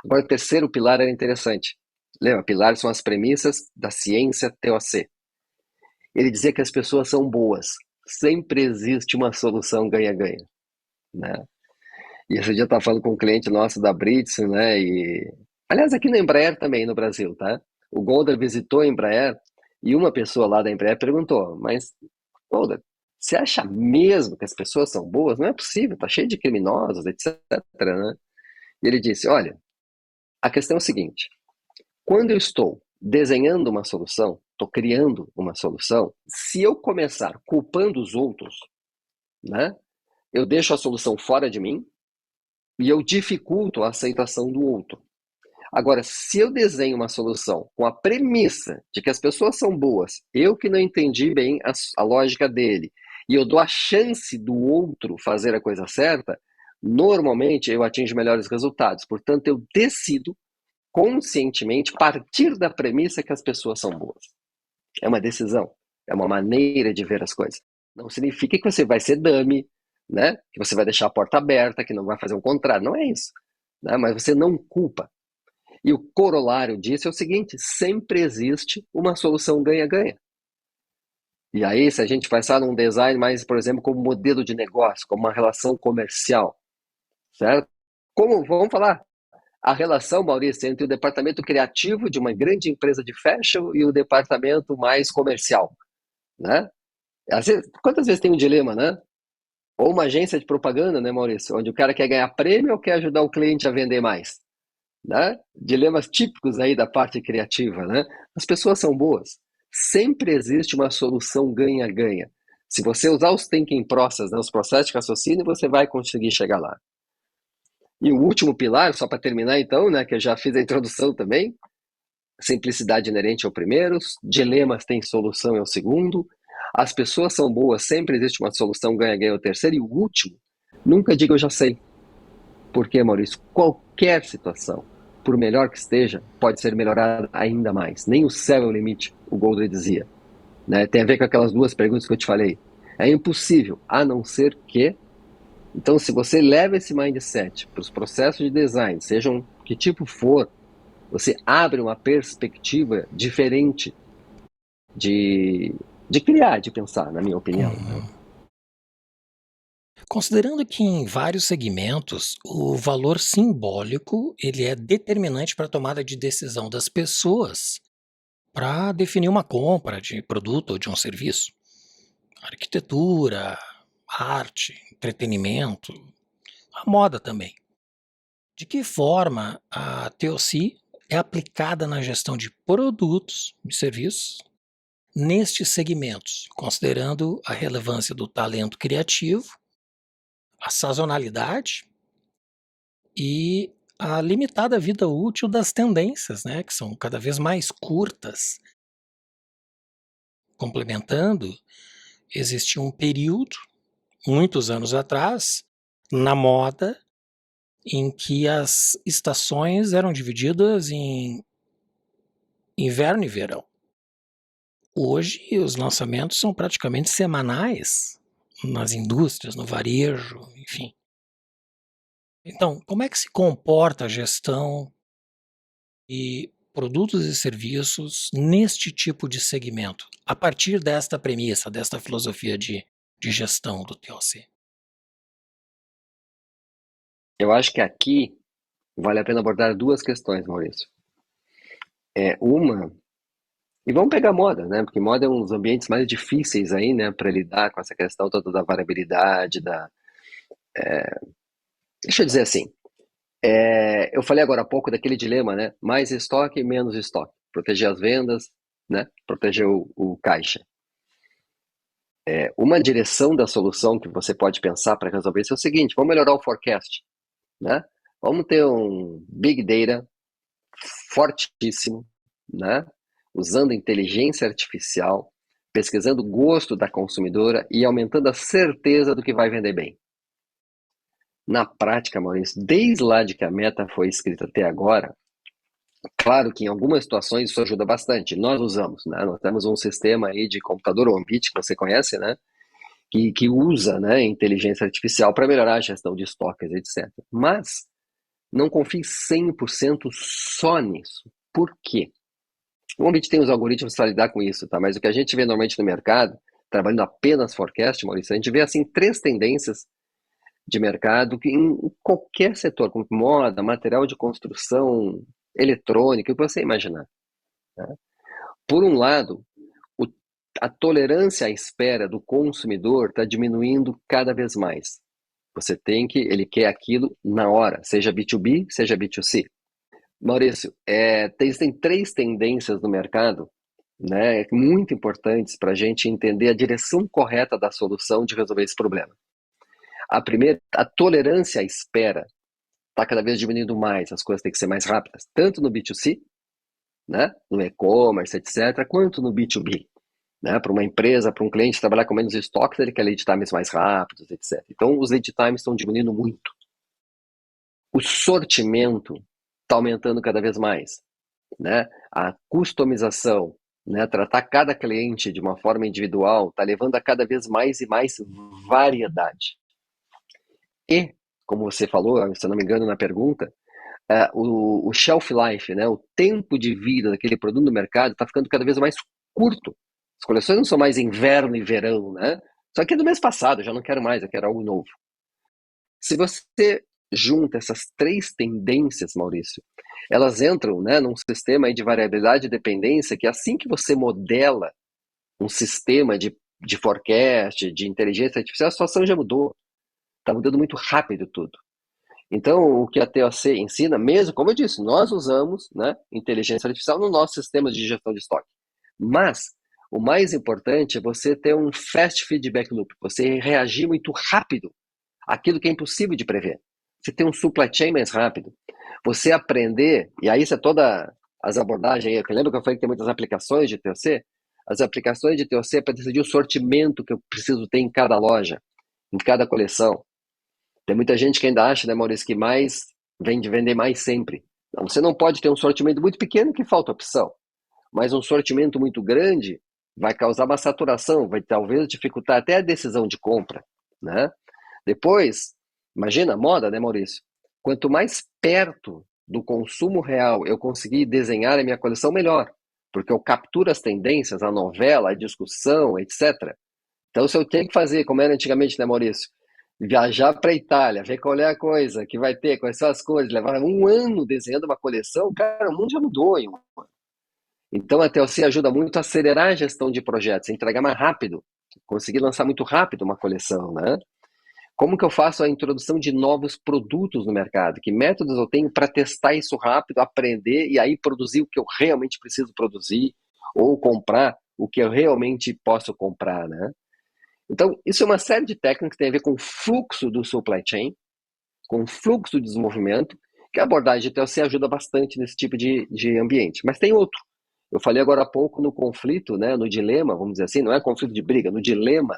Agora, o terceiro pilar era interessante. Lembra, pilares são as premissas da ciência TOC. Ele dizia que as pessoas são boas. Sempre existe uma solução ganha-ganha. Né? E esse dia eu estava falando com um cliente nosso da Brits, né? E, aliás, aqui na Embraer também, no Brasil, tá? O Golder visitou a Embraer e uma pessoa lá da Embraer perguntou, mas, Golder, você acha mesmo que as pessoas são boas? Não é possível, tá cheio de criminosos, etc. Né? E ele disse, olha, a questão é o seguinte, quando eu estou desenhando uma solução, estou criando uma solução, se eu começar culpando os outros, né, eu deixo a solução fora de mim e eu dificulto a aceitação do outro. Agora, se eu desenho uma solução com a premissa de que as pessoas são boas, eu que não entendi bem a lógica dele, e eu dou a chance do outro fazer a coisa certa, normalmente eu atingo melhores resultados. Portanto, eu decido conscientemente partir da premissa que as pessoas são boas. É uma decisão, é uma maneira de ver as coisas. Não significa que você vai ser dummy, né? Que você vai deixar a porta aberta, que não vai fazer um contrário. Não é isso. Né? Mas você não culpa. E o corolário disso é o seguinte, sempre existe uma solução ganha-ganha. E aí, se a gente pensar num design mais, por exemplo, como modelo de negócio, como uma relação comercial, certo? Como, vamos falar, a relação, Maurício, entre o departamento criativo de uma grande empresa de fashion e o departamento mais comercial, né? Quantas vezes tem um dilema, né? Ou uma agência de propaganda, né, Maurício? Onde o cara quer ganhar prêmio ou quer ajudar o cliente a vender mais, né? Dilemas típicos aí da parte criativa, né? As pessoas são boas. Sempre existe uma solução ganha-ganha. Se você usar os thinking process, né, os processos de raciocínio, você vai conseguir chegar lá. E o último pilar, só para terminar então, né, que eu já fiz a introdução também, simplicidade inerente é o primeiro, dilemas tem solução é o segundo, as pessoas são boas, sempre existe uma solução ganha-ganha é o terceiro, e o último, nunca diga eu já sei. Por quê, Maurício? Qualquer situação, por melhor que esteja, pode ser melhorada ainda mais. Nem o céu é o limite, o Golder dizia. Né? Tem a ver com aquelas duas perguntas que eu te falei. É impossível, a não ser que... Então, se você leva esse mindset para os processos de design, sejam que tipo for, você abre uma perspectiva diferente de criar, de pensar, na minha opinião. Considerando que em vários segmentos o valor simbólico ele é determinante para a tomada de decisão das pessoas para definir uma compra de produto ou de um serviço. Arquitetura, arte, entretenimento, a moda também. De que forma a TOC é aplicada na gestão de produtos e serviços nestes segmentos, considerando a relevância do talento criativo, a sazonalidade e a limitada vida útil das tendências, né, que são cada vez mais curtas. Complementando, existiu um período, muitos anos atrás, na moda, em que as estações eram divididas em inverno e verão. Hoje, os lançamentos são praticamente semanais nas indústrias, no varejo, enfim. Então, como é que se comporta a gestão e produtos e serviços neste tipo de segmento, a partir desta premissa, desta filosofia de gestão do TOC? Eu acho que aqui vale a pena abordar duas questões, Maurício. Uma, e vamos pegar moda, né? Porque moda é um dos ambientes mais difíceis aí, né, para lidar com essa questão toda da variabilidade, deixa eu dizer assim, eu falei agora há pouco daquele dilema, né? Mais estoque, menos estoque. Proteger as vendas, né? Proteger o caixa. Uma direção da solução que você pode pensar para resolver isso é o seguinte: vamos melhorar o forecast, né? Vamos ter um Big Data fortíssimo, né? Usando inteligência artificial, pesquisando o gosto da consumidora e aumentando a certeza do que vai vender bem. Na prática, Maurício, desde lá de que a meta foi escrita até agora, claro que em algumas situações isso ajuda bastante. Nós usamos, né? Nós temos um sistema aí de computador, o Ambit, que você conhece, né? Que usa, né, inteligência artificial para melhorar a gestão de estoques, etc. Mas não confie 100% só nisso. Por quê? O Ambit tem os algoritmos para lidar com isso, tá? Mas o que a gente vê normalmente no mercado, trabalhando apenas forecast, Maurício, a gente vê assim 3 tendências de mercado que em qualquer setor, como moda, material de construção, eletrônica, o que você imaginar. Né? Por um lado, a tolerância à espera do consumidor está diminuindo cada vez mais. Ele quer aquilo na hora, seja B2B, seja B2C. Maurício, existem 3 tendências no mercado, né, muito importantes para a gente entender a direção correta da solução de resolver esse problema. A primeira, a tolerância à espera está cada vez diminuindo mais, as coisas têm que ser mais rápidas, tanto no B2C, né, no e-commerce, etc., quanto no B2B. Né, para uma empresa, para um cliente trabalhar com menos estoques, ele quer lead times mais rápidos, etc. Então, os lead times estão diminuindo muito. O sortimento está aumentando cada vez mais. Né? A customização, né, tratar cada cliente de uma forma individual, está levando a cada vez mais e mais variedade. E, como você falou, se eu não me engano na pergunta, o shelf life, né, o tempo de vida daquele produto no mercado está ficando cada vez mais curto. As coleções não são mais inverno e verão, né? Só que é do mês passado, eu já não quero mais, eu quero algo novo. Se você junta essas 3 tendências, Maurício, elas entram, né, num sistema aí de variabilidade e dependência que assim que você modela um sistema de forecast, de inteligência artificial, a situação já mudou. Está mudando muito rápido tudo. Então, o que a TOC ensina, mesmo, como eu disse, nós usamos, né, inteligência artificial no nosso sistema de gestão de estoque. Mas o mais importante é você ter um fast feedback loop, você reagir muito rápido àquilo que é impossível de prever. Você ter um supply chain mais rápido. Você aprender, e aí isso é toda as abordagens, eu lembro que eu falei que tem muitas aplicações de TOC, as aplicações de TOC é para decidir o sortimento que eu preciso ter em cada loja, em cada coleção. Tem muita gente que ainda acha, né, Maurício, que mais vende vender mais sempre. Não, você não pode ter um sortimento muito pequeno que falta opção, mas um sortimento muito grande vai causar uma saturação, vai talvez dificultar até a decisão de compra, né? Depois, imagina, moda, né, Maurício? Quanto mais perto do consumo real eu conseguir desenhar a minha coleção, melhor, porque eu capturo as tendências, a novela, a discussão, etc. Então, se eu tenho que fazer, como era antigamente, né, Maurício? Viajar para a Itália, ver qual é a coisa que vai ter, quais são as coisas, levar um ano desenhando uma coleção, cara, o mundo já mudou em um ano. Então a TLC ajuda muito a acelerar a gestão de projetos, entregar mais rápido, conseguir lançar muito rápido uma coleção, né? Como que eu faço a introdução de novos produtos no mercado? Que métodos eu tenho para testar isso rápido, aprender e aí produzir o que eu realmente preciso produzir ou comprar o que eu realmente posso comprar, né? Então, isso é uma série de técnicas que tem a ver com o fluxo do supply chain, com o fluxo de desenvolvimento, que a abordagem de TLC ajuda bastante nesse tipo de ambiente. Mas tem outro. Eu falei agora há pouco no conflito, né, no dilema, vamos dizer assim, não é conflito de briga, no dilema,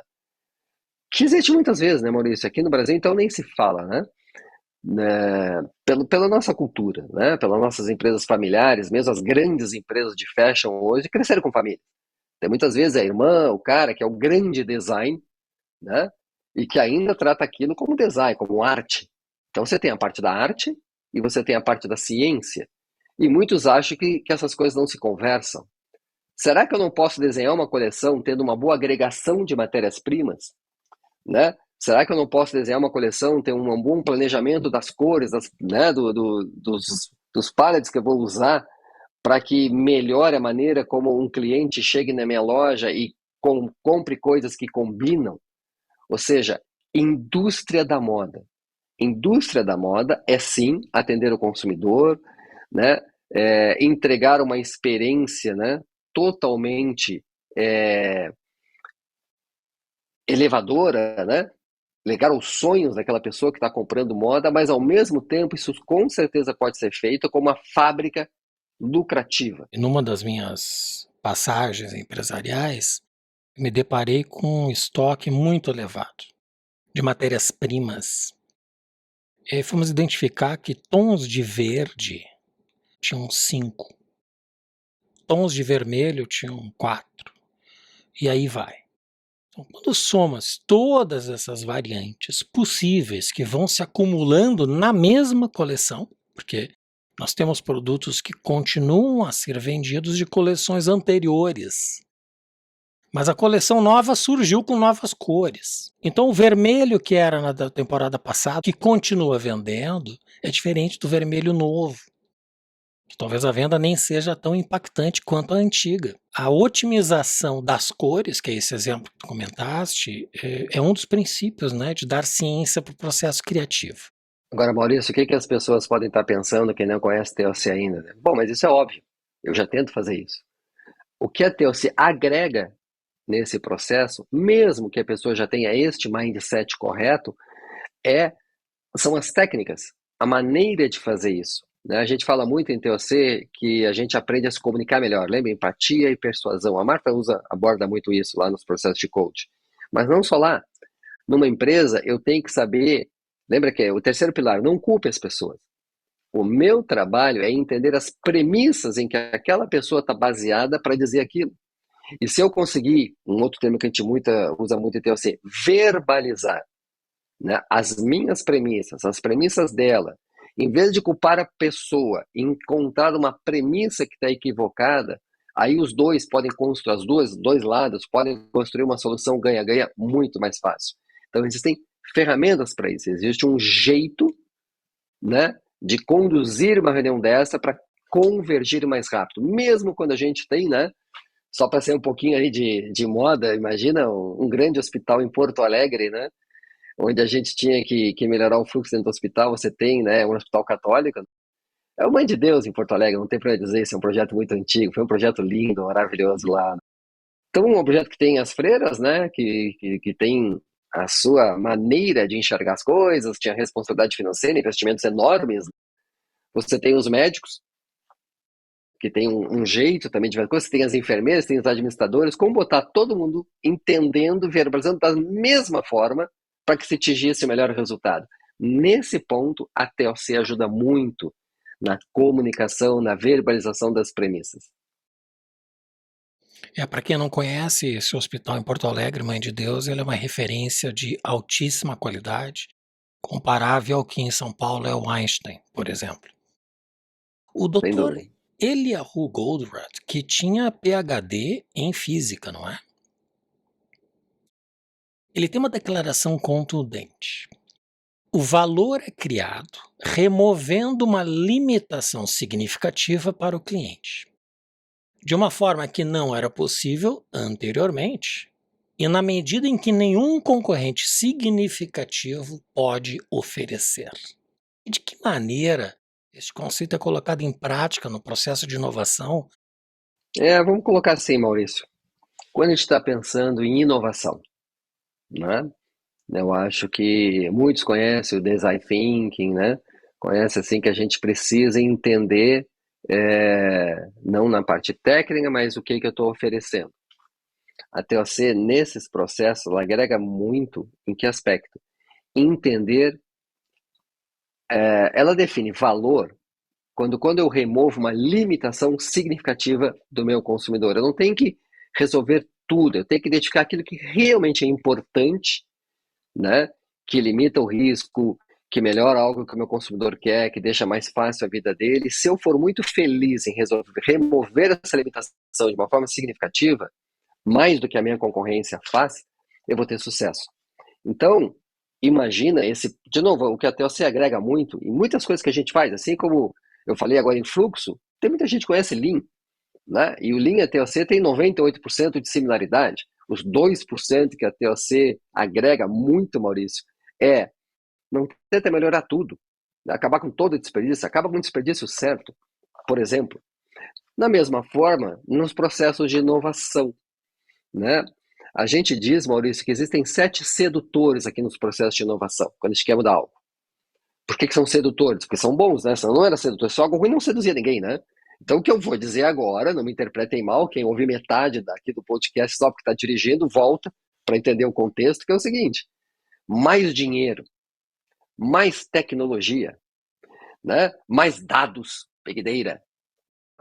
que existe muitas vezes, né, Maurício? Aqui no Brasil, então, nem se fala, né? Pela nossa cultura, né? Pelas nossas empresas familiares, mesmo as grandes empresas de fashion hoje, cresceram com família. Tem muitas vezes a irmã, o cara que é o grande design, né? E que ainda trata aquilo como design, como arte. Então você tem a parte da arte e você tem a parte da ciência. E muitos acham que essas coisas não se conversam. Será que eu não posso desenhar uma coleção tendo uma boa agregação de matérias-primas? Né? Será que eu não posso desenhar uma coleção, ter um bom planejamento das cores, né, dos paletes que eu vou usar, para que melhore a maneira como um cliente chegue na minha loja e compre coisas que combinam? Ou seja, indústria da moda. Indústria da moda é sim atender o consumidor, né, entregar uma experiência, né, totalmente elevadora, né? Ligar os sonhos daquela pessoa que está comprando moda, mas ao mesmo tempo isso com certeza pode ser feito como uma fábrica lucrativa. E numa das minhas passagens empresariais, me deparei com um estoque muito elevado de matérias-primas. E aí fomos identificar que tons de verde tinham 5, tons de vermelho tinham 4, e aí vai. Então, quando somas todas essas variantes possíveis que vão se acumulando na mesma coleção, porque nós temos produtos que continuam a ser vendidos de coleções anteriores, mas a coleção nova surgiu com novas cores. Então o vermelho que era na da temporada passada, que continua vendendo, é diferente do vermelho novo. Talvez a venda nem seja tão impactante quanto a antiga. A otimização das cores, que é esse exemplo que tu comentaste, é um dos princípios, né, de dar ciência para o processo criativo. Agora, Maurício, o que as pessoas podem estar pensando que não conhece TLC ainda? Né? Bom, mas isso é óbvio. Eu já tento fazer isso. O que a TLC agrega nesse processo, mesmo que a pessoa já tenha este mindset correto, são as técnicas, a maneira de fazer isso. Né? A gente fala muito em TOC que a gente aprende a se comunicar melhor. Lembra? Empatia e persuasão. A Marta aborda muito isso lá nos processos de coach. Mas não só lá. Numa empresa, eu tenho que saber... Lembra que é o terceiro pilar, não culpe as pessoas. O meu trabalho é entender as premissas em que aquela pessoa está baseada para dizer aquilo. E se eu conseguir, um outro termo que a gente usa muito em TOC, verbalizar, né, as minhas premissas, as premissas dela, em vez de culpar a pessoa, encontrar uma premissa que está equivocada, aí os dois podem construir, os dois lados podem construir uma solução ganha-ganha muito mais fácil. Então existem ferramentas para isso, existe um jeito, né, de conduzir uma reunião dessa para convergir mais rápido, mesmo quando a gente tem, né, só para ser um pouquinho aí de moda, imagina um grande hospital em Porto Alegre, né, onde a gente tinha que melhorar o fluxo dentro do hospital, você tem, né, um hospital católico. É o Mãe de Deus em Porto Alegre, não tem para dizer, esse é um projeto muito antigo, foi um projeto lindo, maravilhoso lá. Então, um projeto que tem as freiras, né, que tem a sua maneira de enxergar as coisas, tinha responsabilidade financeira, investimentos enormes. Você tem os médicos, que tem um jeito também de ver coisas, você tem as enfermeiras, tem os administradores, como botar todo mundo entendendo, verbalizando da mesma forma, para que se atingisse o melhor resultado. Nesse ponto, a TLC ajuda muito na comunicação, na verbalização das premissas. Para quem não conhece, esse hospital em Porto Alegre, Mãe de Deus, ele é uma referência de altíssima qualidade, comparável ao que em São Paulo é o Einstein, por exemplo. O doutor Eliyahu Goldratt, que tinha PhD em física, não é? Ele tem uma declaração contundente. O valor é criado removendo uma limitação significativa para o cliente, de uma forma que não era possível anteriormente, e na medida em que nenhum concorrente significativo pode oferecer. E de que maneira esse conceito é colocado em prática no processo de inovação? Vamos colocar assim, Maurício. Quando a gente está pensando em inovação, né? Eu acho que muitos conhecem o design thinking, né? Conhecem assim que a gente precisa entender, não na parte técnica, mas o que eu estou oferecendo. A TLC, nesses processos, ela agrega muito em que aspecto? Entender, ela define valor quando eu removo uma limitação significativa do meu consumidor. Eu não tenho que resolver tudo, eu tenho que identificar aquilo que realmente é importante, né? Que limita o risco, que melhora algo que o meu consumidor quer, que deixa mais fácil a vida dele. Se eu for muito feliz em remover essa limitação de uma forma significativa, mais do que a minha concorrência faz, eu vou ter sucesso. Então, imagina de novo, o que a TOC agrega muito, em muitas coisas que a gente faz, assim como eu falei agora em fluxo, tem muita gente que conhece Lean, né? E o Lean e a TOC tem 98% de similaridade. Os 2% que a TOC agrega muito, Maurício, não tenta melhorar tudo, acabar com todo o desperdício, acaba com o desperdício certo, por exemplo. Da mesma forma, nos processos de inovação, né? A gente diz, Maurício, que existem 7 sedutores aqui nos processos de inovação, quando a gente quer mudar algo. Por que são sedutores? Porque são bons, né? Senão não era sedutor, só algo ruim não seduzia ninguém, né? Então, o que eu vou dizer agora, não me interpretem mal, quem ouviu metade daqui do podcast só porque está dirigindo, volta para entender o contexto, que é o seguinte: mais dinheiro, mais tecnologia, né? Mais dados, Big Data,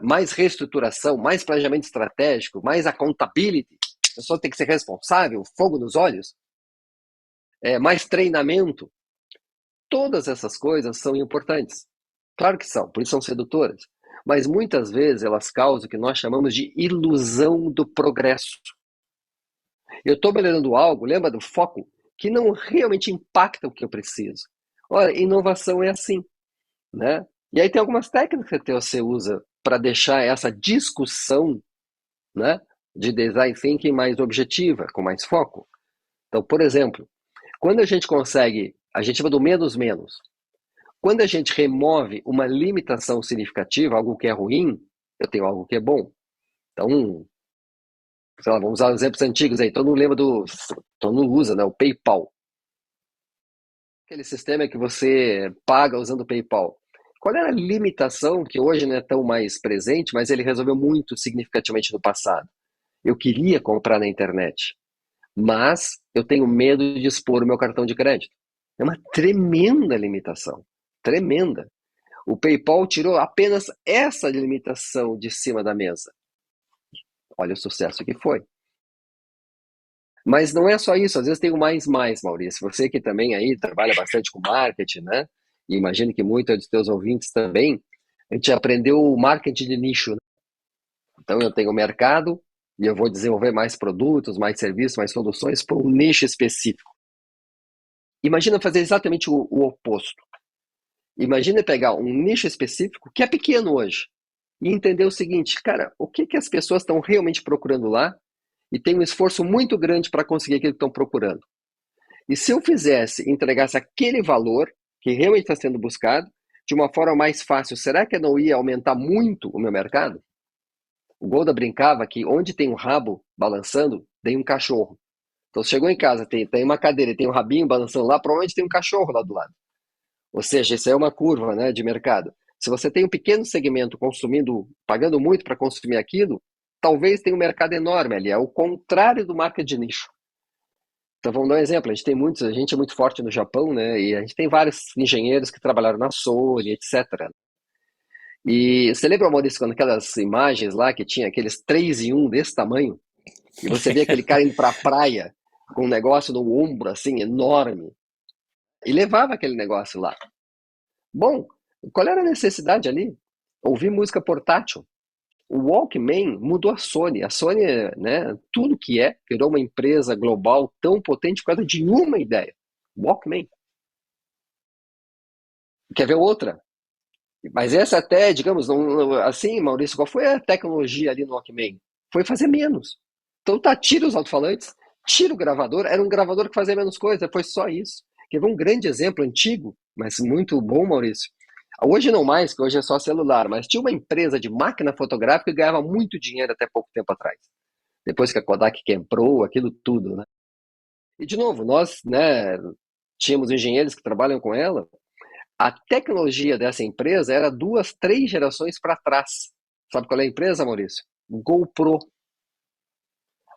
mais reestruturação, mais planejamento estratégico, mais accountability, a pessoa tem que ser responsável, fogo nos olhos, mais treinamento. Todas essas coisas são importantes. Claro que são, por isso são sedutoras. Mas muitas vezes elas causam o que nós chamamos de ilusão do progresso. Eu estou melhorando algo, lembra do foco, que não realmente impacta o que eu preciso. Olha, inovação é assim, né? E aí tem algumas técnicas que você usa para deixar essa discussão, né, de design thinking mais objetiva, com mais foco. Então, por exemplo, quando a gente consegue, a gente chama do menos menos. Quando a gente remove uma limitação significativa, algo que é ruim, eu tenho algo que é bom. Então, sei lá, vamos usar exemplos antigos aí. Todo mundo usa, né, o PayPal. Aquele sistema que você paga usando o PayPal. Qual era a limitação que hoje não é tão mais presente, mas ele resolveu muito significativamente no passado? Eu queria comprar na internet, mas eu tenho medo de expor o meu cartão de crédito. É uma tremenda limitação, tremenda. O PayPal tirou apenas essa limitação de cima da mesa. Olha o sucesso que foi. Mas não é só isso, às vezes tem o mais, Maurício. Você que também aí trabalha bastante com marketing, né? E imagino que muitos dos teus ouvintes também, a gente aprendeu o marketing de nicho, né? Então eu tenho o mercado e eu vou desenvolver mais produtos, mais serviços, mais soluções para um nicho específico. Imagina fazer exatamente o oposto. Imagina pegar um nicho específico, que é pequeno hoje, e entender o seguinte, cara, o que as pessoas estão realmente procurando lá e tem um esforço muito grande para conseguir aquilo que estão procurando. E se eu entregasse aquele valor que realmente está sendo buscado, de uma forma mais fácil, será que eu não ia aumentar muito o meu mercado? O Golda brincava que onde tem um rabo balançando, tem um cachorro. Então, se chegou em casa, tem uma cadeira e tem um rabinho balançando lá, provavelmente tem um cachorro lá do lado. Ou seja, isso é uma curva, né, de mercado. Se você tem um pequeno segmento pagando muito para consumir aquilo, talvez tenha um mercado enorme ali. É o contrário do marketing de nicho. Então vamos dar um exemplo. A gente é muito forte no Japão, né? E a gente tem vários engenheiros que trabalharam na Sony, etc. E você lembra, Maurício, quando aquelas imagens lá que tinha aqueles 3 em 1 desse tamanho? E você vê aquele cara indo para a praia com um negócio no ombro, assim, enorme. E levava aquele negócio lá. Bom, qual era a necessidade ali? Ouvir música portátil. O Walkman mudou a Sony. A Sony, né, tudo que virou uma empresa global tão potente por causa de uma ideia. Walkman. Quer ver outra? Mas essa até, digamos, assim, Maurício, qual foi a tecnologia ali no Walkman? Foi fazer menos. Então tira os alto-falantes, tira o gravador, era um gravador que fazia menos coisa, foi só isso. Quer ver um grande exemplo antigo, mas muito bom, Maurício? Hoje não mais, que hoje é só celular, mas tinha uma empresa de máquina fotográfica que ganhava muito dinheiro até pouco tempo atrás. Depois que a Kodak quebrou, aquilo tudo, né? E de novo, nós, né, tínhamos engenheiros que trabalham com ela. A tecnologia dessa empresa era 2, 3 gerações para trás. Sabe qual é a empresa, Maurício? GoPro.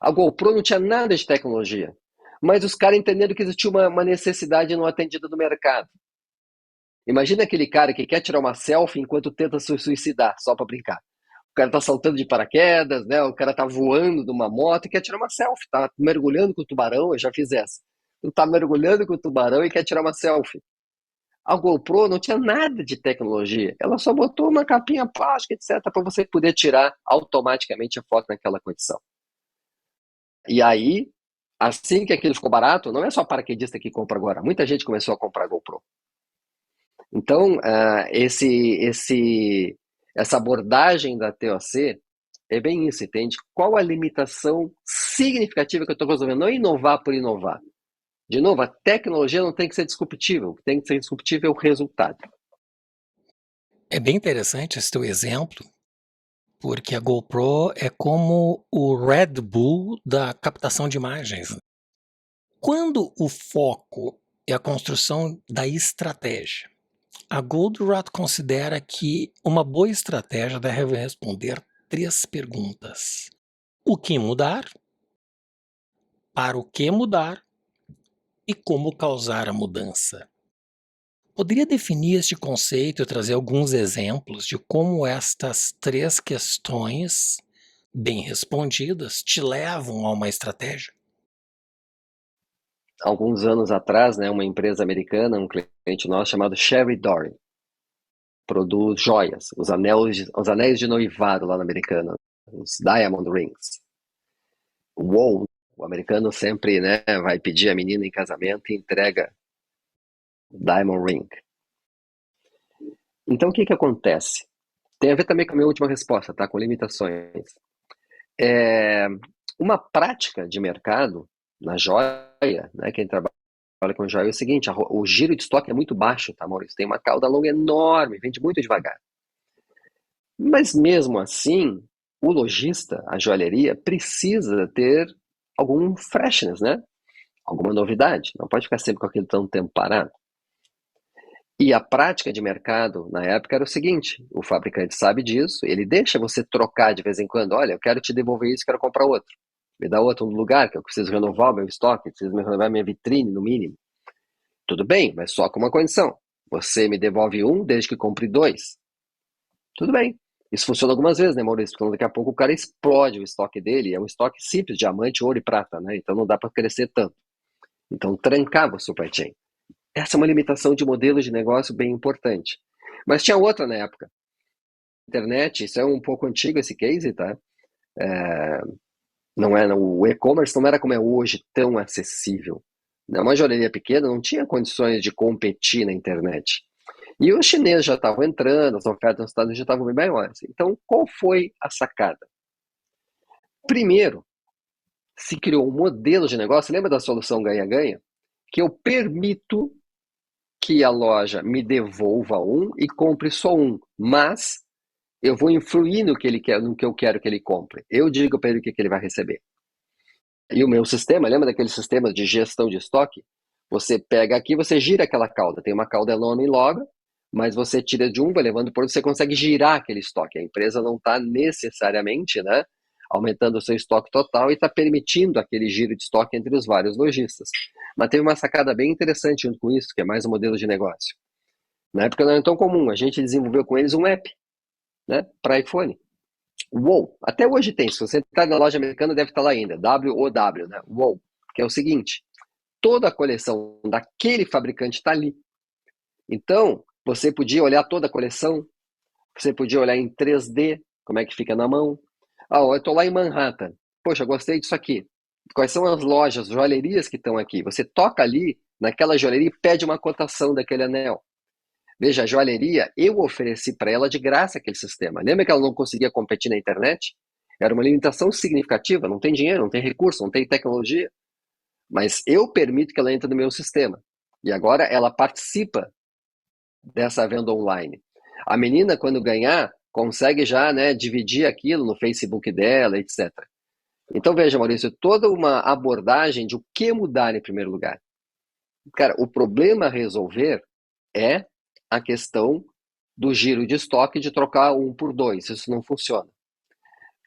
A GoPro não tinha nada de tecnologia, mas os caras entenderam que existia uma necessidade não atendida do mercado. Imagina aquele cara que quer tirar uma selfie enquanto tenta se suicidar, só para brincar. O cara tá saltando de paraquedas, né? O cara tá voando de uma moto e quer tirar uma selfie, tá mergulhando com o tubarão, eu já fiz essa. Tu tá mergulhando com o tubarão e quer tirar uma selfie. A GoPro não tinha nada de tecnologia, ela só botou uma capinha plástica, etc, para você poder tirar automaticamente a foto naquela condição. E aí, assim que aquilo ficou barato, não é só paraquedista que compra agora, muita gente começou a comprar GoPro. Então, essa abordagem da TOC é bem isso, entende? Qual a limitação significativa que eu estou resolvendo? Não inovar por inovar. De novo, a tecnologia não tem que ser disruptível, o que tem que ser disruptível é o resultado. É bem interessante esse teu exemplo, porque a GoPro é como o Red Bull da captação de imagens. Quando o foco é a construção da estratégia, a Goldratt considera que uma boa estratégia deve responder 3 perguntas: o que mudar, para o que mudar e como causar a mudança. Poderia definir este conceito e trazer alguns exemplos de como estas 3 questões, bem respondidas, te levam a uma estratégia? Alguns anos atrás, né, uma empresa americana, um cliente nosso chamado Sherry Dory, produz joias, os anéis de noivado lá na americana, os diamond rings. O americano sempre, né, vai pedir a menina em casamento e entrega o diamond ring. Então, o que acontece? Tem a ver também com a minha última resposta, tá? Com limitações. Uma prática de mercado na joia, né? Quem trabalha com joia é o seguinte: o giro de estoque é muito baixo, tá, Maurício? Tem uma cauda longa enorme, vende muito devagar. Mas mesmo assim, o lojista, a joalheria, precisa ter algum freshness, né? Alguma novidade. Não pode ficar sempre com aquele tanto tempo parado. E a prática de mercado na época era o seguinte: o fabricante sabe disso, ele deixa você trocar de vez em quando. Olha, eu quero te devolver isso, quero comprar outro. Me dá outro no lugar, que eu preciso renovar o meu estoque, preciso renovar minha vitrine, no mínimo. Tudo bem, mas só com uma condição: você me devolve um desde que compre 2. Tudo bem. Isso funciona algumas vezes, né, Maurício? Porque daqui a pouco o cara explode o estoque dele. É um estoque simples, diamante, ouro e prata, né? Então não dá para crescer tanto. Então trancava o supply chain. Essa é uma limitação de modelo de negócio bem importante. Mas tinha outra na época. Internet, isso é um pouco antigo esse case, tá? O e-commerce não era como é hoje, tão acessível. Uma joalheria pequena não tinha condições de competir na internet. E os chineses já estavam entrando, as ofertas nos Estados Unidos já estavam bem maiores. Então, qual foi a sacada? Primeiro, se criou um modelo de negócio, lembra da solução ganha-ganha? Que eu permito que a loja me devolva um e compre só um, mas eu vou influir no que ele quer, no que eu quero que ele compre. Eu digo para ele o que ele vai receber. E o meu sistema, lembra daquele sistema de gestão de estoque? Você pega aqui, você gira aquela cauda. Tem uma cauda enorme logo, mas você tira de um, vai levando por outro, você consegue girar aquele estoque. A empresa não está necessariamente, né, aumentando o seu estoque total e está permitindo aquele giro de estoque entre os vários lojistas. Mas teve uma sacada bem interessante junto com isso, que é mais um modelo de negócio. Na época não era tão comum, a gente desenvolveu com eles um app, né, para iPhone. WOW, até hoje tem, se você entrar na loja americana deve estar lá ainda, WOW, né, WOW, que é o seguinte: toda a coleção daquele fabricante está ali. Então, você podia olhar toda a coleção, você podia olhar em 3D, como é que fica na mão. Eu estou lá em Manhattan, poxa, gostei disso aqui. Quais são as lojas, joalherias que estão aqui? Você toca ali, naquela joalheria, e pede uma cotação daquele anel. Veja, a joalheria, eu ofereci para ela de graça aquele sistema. Lembra que ela não conseguia competir na internet? Era uma limitação significativa, não tem dinheiro, não tem recurso, não tem tecnologia. Mas eu permito que ela entre no meu sistema. E agora ela participa dessa venda online. A menina, quando ganhar, consegue já, né, dividir aquilo no Facebook dela, etc. Então veja, Maurício, toda uma abordagem de o que mudar em primeiro lugar. Cara, o problema a resolver é a questão do giro de estoque, de trocar 1 por 2. Isso não funciona.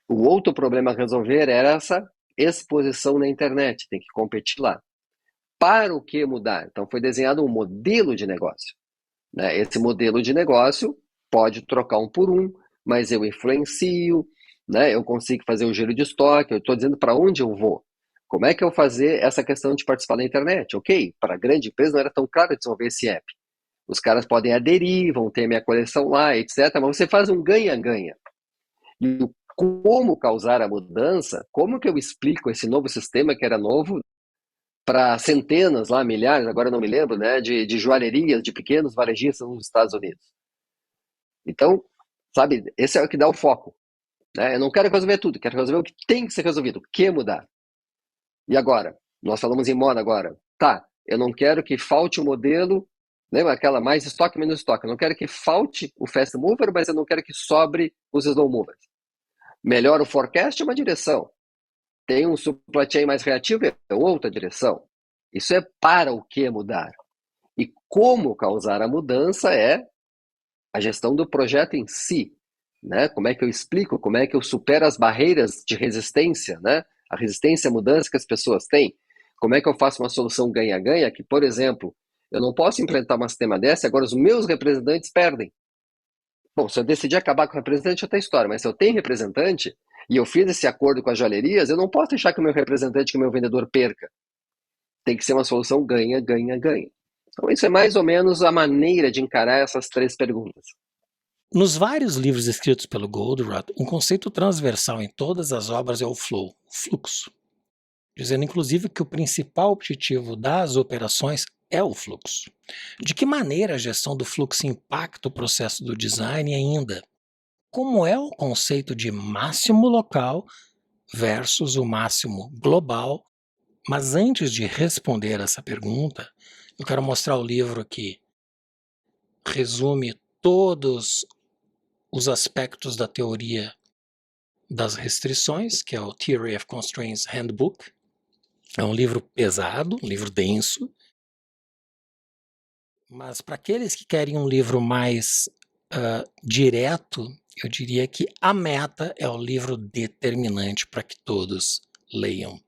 O outro problema a resolver era essa exposição na internet, tem que competir lá. Para o que mudar? Então foi desenhado um modelo de negócio. Né? Esse modelo de negócio pode trocar 1 por 1, mas eu influencio, né? Eu consigo fazer o giro de estoque, eu estou dizendo para onde eu vou. Como é que eu fazer essa questão de participar da internet? Ok, para a grande empresa não era tão caro desenvolver esse app. os caras podem aderir, vão ter minha coleção lá, etc. Mas você faz um ganha-ganha. E o como causar a mudança, como que eu explico esse novo sistema que era novo para centenas, lá, milhares, agora não me lembro, né, de joalherias, de pequenos varejistas nos Estados Unidos. Então, sabe, esse é o que dá o foco. Né? Eu não quero resolver tudo, quero resolver o que tem que ser resolvido, o que mudar. E agora? Nós falamos em moda agora. Tá, eu não quero que falte o modelo, lembra aquela mais estoque, menos estoque. Eu não quero que falte o fast mover, mas eu não quero que sobre os slow movers. Melhor o forecast é uma direção. Tem um supply chain mais reativo, é outra direção. Isso é para o que mudar. E como causar a mudança é a gestão do projeto em si. Né? Como é que eu explico, como é que eu supero as barreiras de resistência, né? A resistência à mudança que as pessoas têm. Como é que eu faço uma solução ganha-ganha que, por exemplo, eu não posso implementar um sistema dessa e agora os meus representantes perdem. Bom, se eu decidir acabar com o representante, é outra história, mas se eu tenho representante e eu fiz esse acordo com as joalherias, eu não posso deixar que o meu representante, que o meu vendedor perca. Tem que ser uma solução ganha-ganha-ganha. Então, isso é mais ou menos a maneira de encarar essas três perguntas. Nos vários livros escritos pelo Goldratt, um conceito transversal em todas as obras é o flow, o fluxo, dizendo inclusive que o principal objetivo das operações é o fluxo. De que maneira a gestão do fluxo impacta o processo do design e ainda como é o conceito de máximo local versus o máximo global? Mas antes de responder essa pergunta, eu quero mostrar o livro que resume todos os aspectos da teoria das restrições, que é o Theory of Constraints Handbook. É um livro pesado, um livro denso, mas para aqueles que querem um livro mais direto, eu diria que A Meta é o livro determinante para que todos leiam.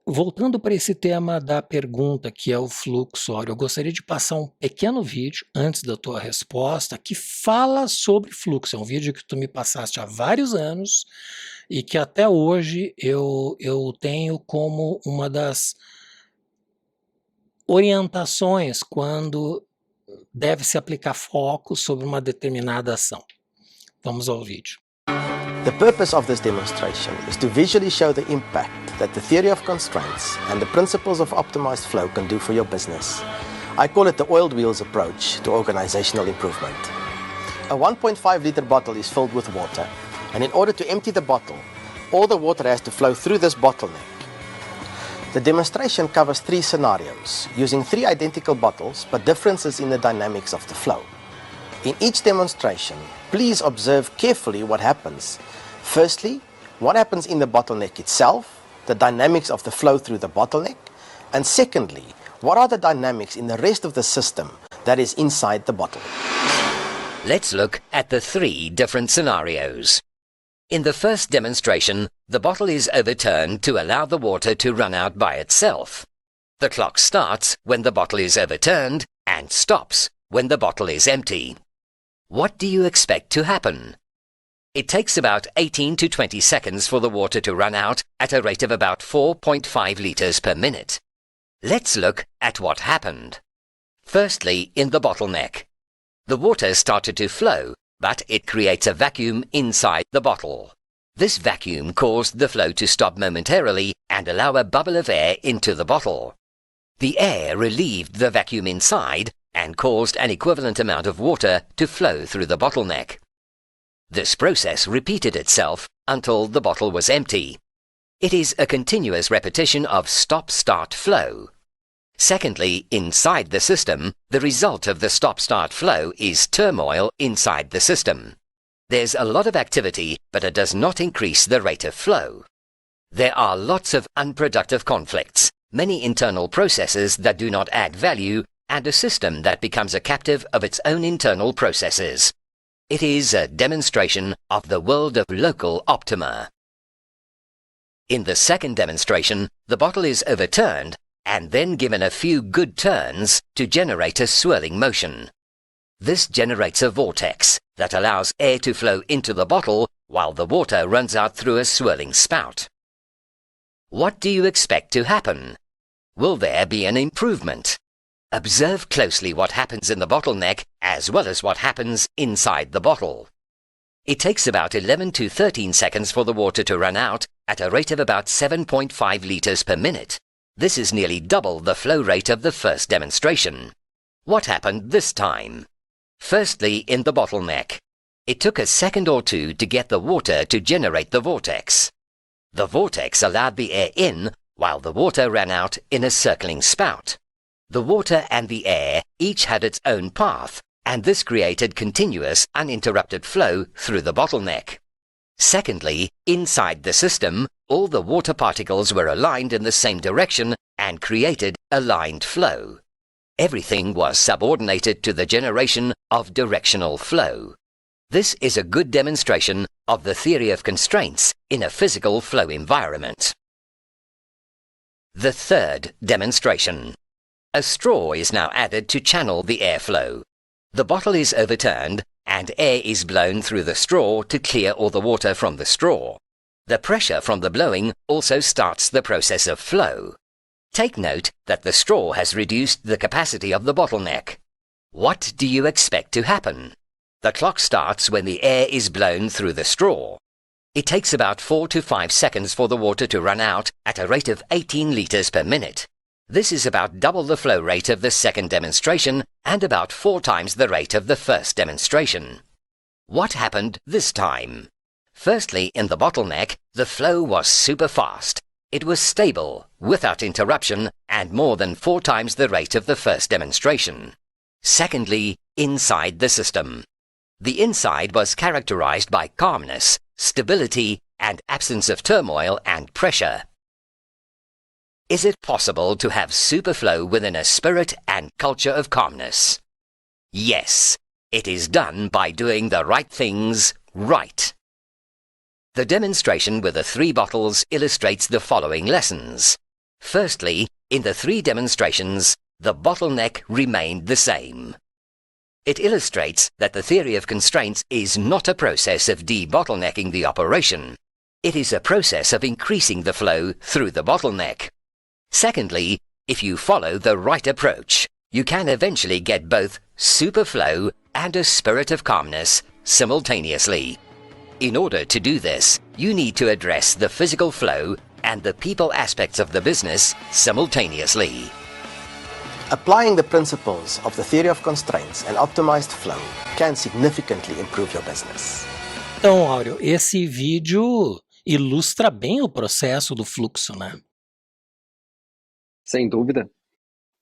Voltando para esse tema da pergunta, que é o fluxo, eu gostaria de passar um pequeno vídeo antes da tua resposta que fala sobre fluxo. É um vídeo que tu me passaste há vários anos e que até hoje eu tenho como uma das orientações quando deve-se aplicar foco sobre uma determinada ação. Vamos ao vídeo. The purpose of this demonstration is to visually show the impact that the theory of constraints and the principles of optimized flow can do for your business. I call it the oiled wheels approach to organizational improvement. A 1.5 liter bottle is filled with water, and in order to empty the bottle, all the water has to flow through this bottleneck. The demonstration covers 3 scenarios, using 3 identical bottles but differences in the dynamics of the flow. In each demonstration, please observe carefully what happens. Firstly, what happens in the bottleneck itself, the dynamics of the flow through the bottleneck, and secondly, what are the dynamics in the rest of the system that is inside the bottle. Let's look at the 3 different scenarios. In the first demonstration, the bottle is overturned to allow the water to run out by itself. The clock starts when the bottle is overturned and stops when the bottle is empty. What do you expect to happen? It takes about 18 to 20 seconds for the water to run out at a rate of about 4.5 liters per minute. Let's look at what happened. Firstly, in the bottleneck. The water started to flow, but it creates a vacuum inside the bottle. This vacuum caused the flow to stop momentarily and allow a bubble of air into the bottle. The air relieved the vacuum inside and caused an equivalent amount of water to flow through the bottleneck. This process repeated itself until the bottle was empty. It is a continuous repetition of stop-start flow. Secondly, inside the system, the result of the stop-start flow is turmoil inside the system. There's a lot of activity, but it does not increase the rate of flow. There are lots of unproductive conflicts, many internal processes that do not add value, and a system that becomes a captive of its own internal processes. It is a demonstration of the world of local optima. In the second demonstration, the bottle is overturned and then given a few good turns to generate a swirling motion. This generates a vortex that allows air to flow into the bottle while the water runs out through a swirling spout. What do you expect to happen? Will there be an improvement? Observe closely what happens in the bottleneck as well as what happens inside the bottle. It takes about 11 to 13 seconds for the water to run out at a rate of about 7.5 litres per minute. This is nearly double the flow rate of the first demonstration. What happened this time? Firstly, in the bottleneck, it took a second or two to get the water to generate the vortex. The vortex allowed the air in while the water ran out in a circling spout. The water and the air each had its own path, and this created continuous, uninterrupted flow through the bottleneck. Secondly, inside the system, all the water particles were aligned in the same direction and created aligned flow. Everything was subordinated to the generation of directional flow. This is a good demonstration of the theory of constraints in a physical flow environment. The third demonstration. A straw is now added to channel the airflow. The bottle is overturned and air is blown through the straw to clear all the water from the straw. The pressure from the blowing also starts the process of flow. Take note that the straw has reduced the capacity of the bottleneck. What do you expect to happen? The clock starts when the air is blown through the straw. It takes about 4 to 5 seconds for the water to run out at a rate of 18 litres per minute. This is about double the flow rate of the second demonstration and about 4 times the rate of the first demonstration. What happened this time? Firstly, in the bottleneck, the flow was super fast. It was stable, without interruption, and more than 4 times the rate of the first demonstration. Secondly, inside the system. The inside was characterized by calmness, stability, and absence of turmoil and pressure. Is it possible to have superflow within a spirit and culture of calmness? Yes, it is done by doing the right things right. The demonstration with the 3 bottles illustrates the following lessons. Firstly, in the 3 demonstrations, the bottleneck remained the same. It illustrates that the theory of constraints is not a process of debottlenecking the operation. It is a process of increasing the flow through the bottleneck. Secondly, if you follow the right approach, you can eventually get both superflow and a spirit of calmness simultaneously. In order to do this, you need to address the physical flow and the people aspects of the business simultaneously. Applying the principles of the theory of constraints and optimized flow can significantly improve your business. Então, Áureo, esse vídeo ilustra bem o processo do fluxo, né? Sem dúvida.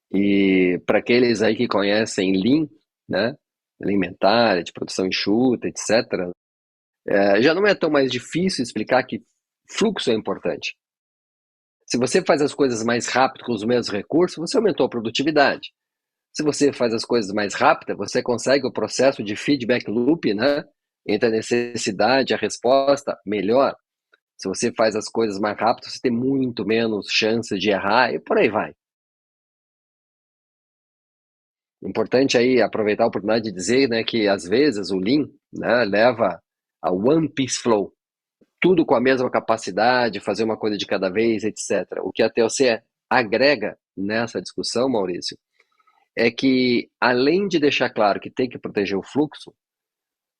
E para aqueles aí que conhecem Lean, né, alimentar, de produção enxuta, etc., já não é tão mais difícil explicar que fluxo é importante. Se você faz as coisas mais rápido com os mesmos recursos, você aumentou a produtividade. Se você faz as coisas mais rápidas, você consegue o processo de feedback loop, né, entre a necessidade e a resposta melhor. Se você faz as coisas mais rápido, você tem muito menos chance de errar e por aí vai. Importante aí aproveitar a oportunidade de dizer, né, que às vezes o Lean, né, leva a One Piece Flow. Tudo com a mesma capacidade, fazer uma coisa de cada vez, etc. O que a TOC agrega nessa discussão, Maurício, é que além de deixar claro que tem que proteger o fluxo,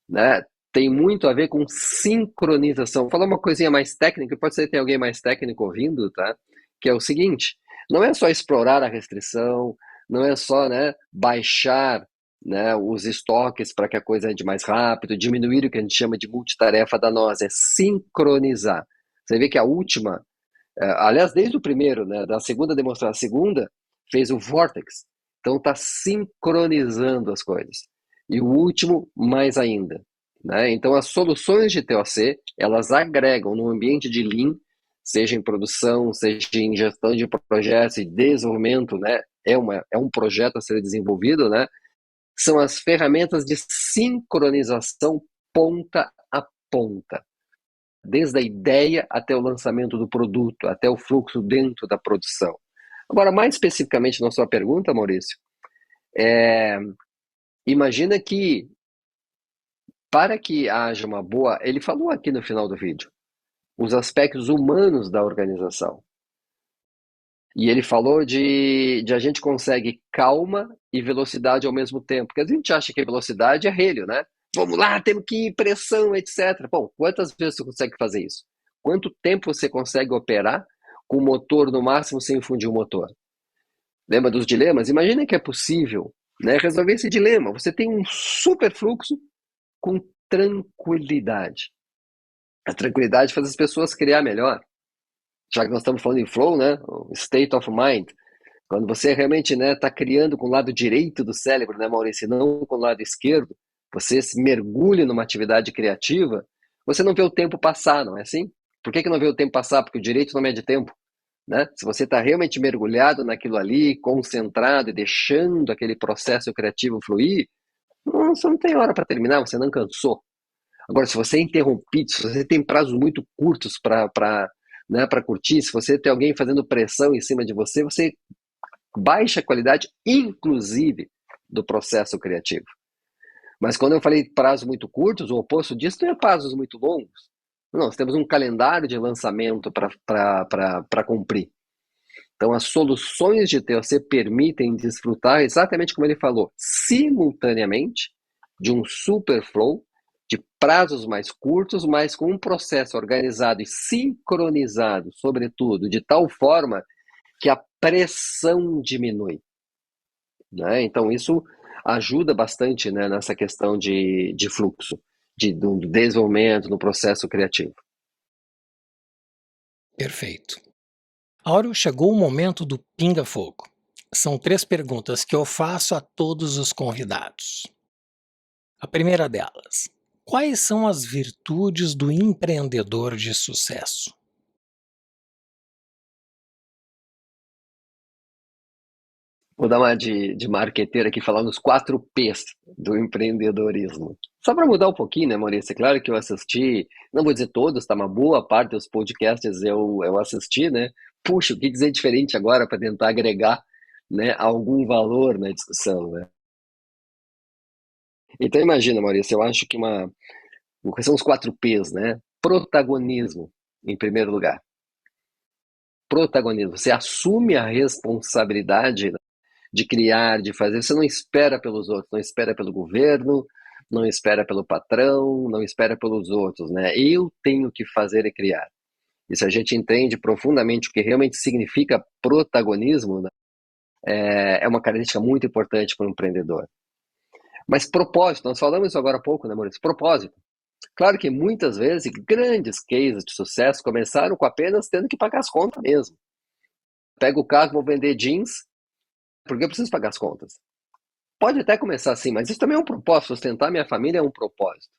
né, tem muito a ver com sincronização. Vou falar uma coisinha mais técnica, pode ser que tenha alguém mais técnico ouvindo, tá? Que é o seguinte, não é só explorar a restrição, não é só, né, baixar, né, os estoques para que a coisa ande mais rápido, diminuir o que a gente chama de multitarefa danosa, é sincronizar. Você vê que a última, aliás, desde o primeiro, né, da segunda demonstração, a segunda fez o Vortex, então está sincronizando as coisas. E o último, mais ainda. Né? Então, as soluções de TOC, elas agregam no ambiente de Lean, seja em produção, seja em gestão de projetos e desenvolvimento, né? É um projeto a ser desenvolvido, né? São as ferramentas de sincronização ponta a ponta, desde a ideia até o lançamento do produto, até o fluxo dentro da produção. Agora, mais especificamente na sua pergunta, Maurício, imagina que para que haja uma boa... Ele falou aqui no final do vídeo, os aspectos humanos da organização. E ele falou de a gente consegue calma e velocidade ao mesmo tempo. Porque a gente acha que a velocidade é relho, né? Vamos lá, temos que ir, pressão, etc. Bom, quantas vezes você consegue fazer isso? Quanto tempo você consegue operar com o motor no máximo sem fundir o motor? Lembra dos dilemas? Imagina que é possível, né, resolver esse dilema. Você tem um super fluxo com tranquilidade. A tranquilidade faz as pessoas criar melhor. Já que nós estamos falando em flow, né, o state of mind, quando você realmente, né, está criando com o lado direito do cérebro, né, Maurício, e não com o lado esquerdo, você se mergulha numa atividade criativa, você não vê o tempo passar, não é assim? Por que não vê o tempo passar? Porque o direito não mede tempo, né? Se você está realmente mergulhado naquilo ali, concentrado e deixando aquele processo criativo fluir, você não tem hora para terminar, você não cansou. Agora, se você é interrompido, se você tem prazos muito curtos para né, para curtir, se você tem alguém fazendo pressão em cima de você, você baixa a qualidade, inclusive, do processo criativo. Mas quando eu falei prazos muito curtos, o oposto disso não é prazos muito longos. Não, nós temos um calendário de lançamento para cumprir. Então, as soluções de TOC permitem desfrutar, exatamente como ele falou, simultaneamente, de um super flow, de prazos mais curtos, mas com um processo organizado e sincronizado, sobretudo, de tal forma que a pressão diminui, né? Então, isso ajuda bastante, né, nessa questão de fluxo, do desenvolvimento, no processo criativo. Perfeito. Áureo, chegou o momento do pinga-fogo. São 3 perguntas que eu faço a todos os convidados. A primeira delas: quais são as virtudes do empreendedor de sucesso? Vou dar uma de marqueteiro aqui, falar nos 4 P's do empreendedorismo. Só para mudar um pouquinho, né, Maurício? É claro que eu assisti, não vou dizer todos, tá? Uma boa parte dos podcasts eu assisti, né? Puxa, o que dizer diferente agora para tentar agregar, né, algum valor na discussão, né? Então imagina, Maurício, eu acho que são os 4 P's, né? Protagonismo, em primeiro lugar. Protagonismo. Você assume a responsabilidade de criar, de fazer. Você não espera pelos outros, não espera pelo governo, não espera pelo patrão, não espera pelos outros, né? Eu tenho que fazer e criar. E se a gente entende profundamente o que realmente significa protagonismo, né, é uma característica muito importante para o empreendedor. Mas propósito, nós falamos isso agora há pouco, né, Maurício? Propósito. Claro que muitas vezes grandes cases de sucesso começaram com apenas tendo que pagar as contas mesmo. Pego o carro, vou vender jeans, porque eu preciso pagar as contas. Pode até começar assim, mas isso também é um propósito. Sustentar minha família é um propósito.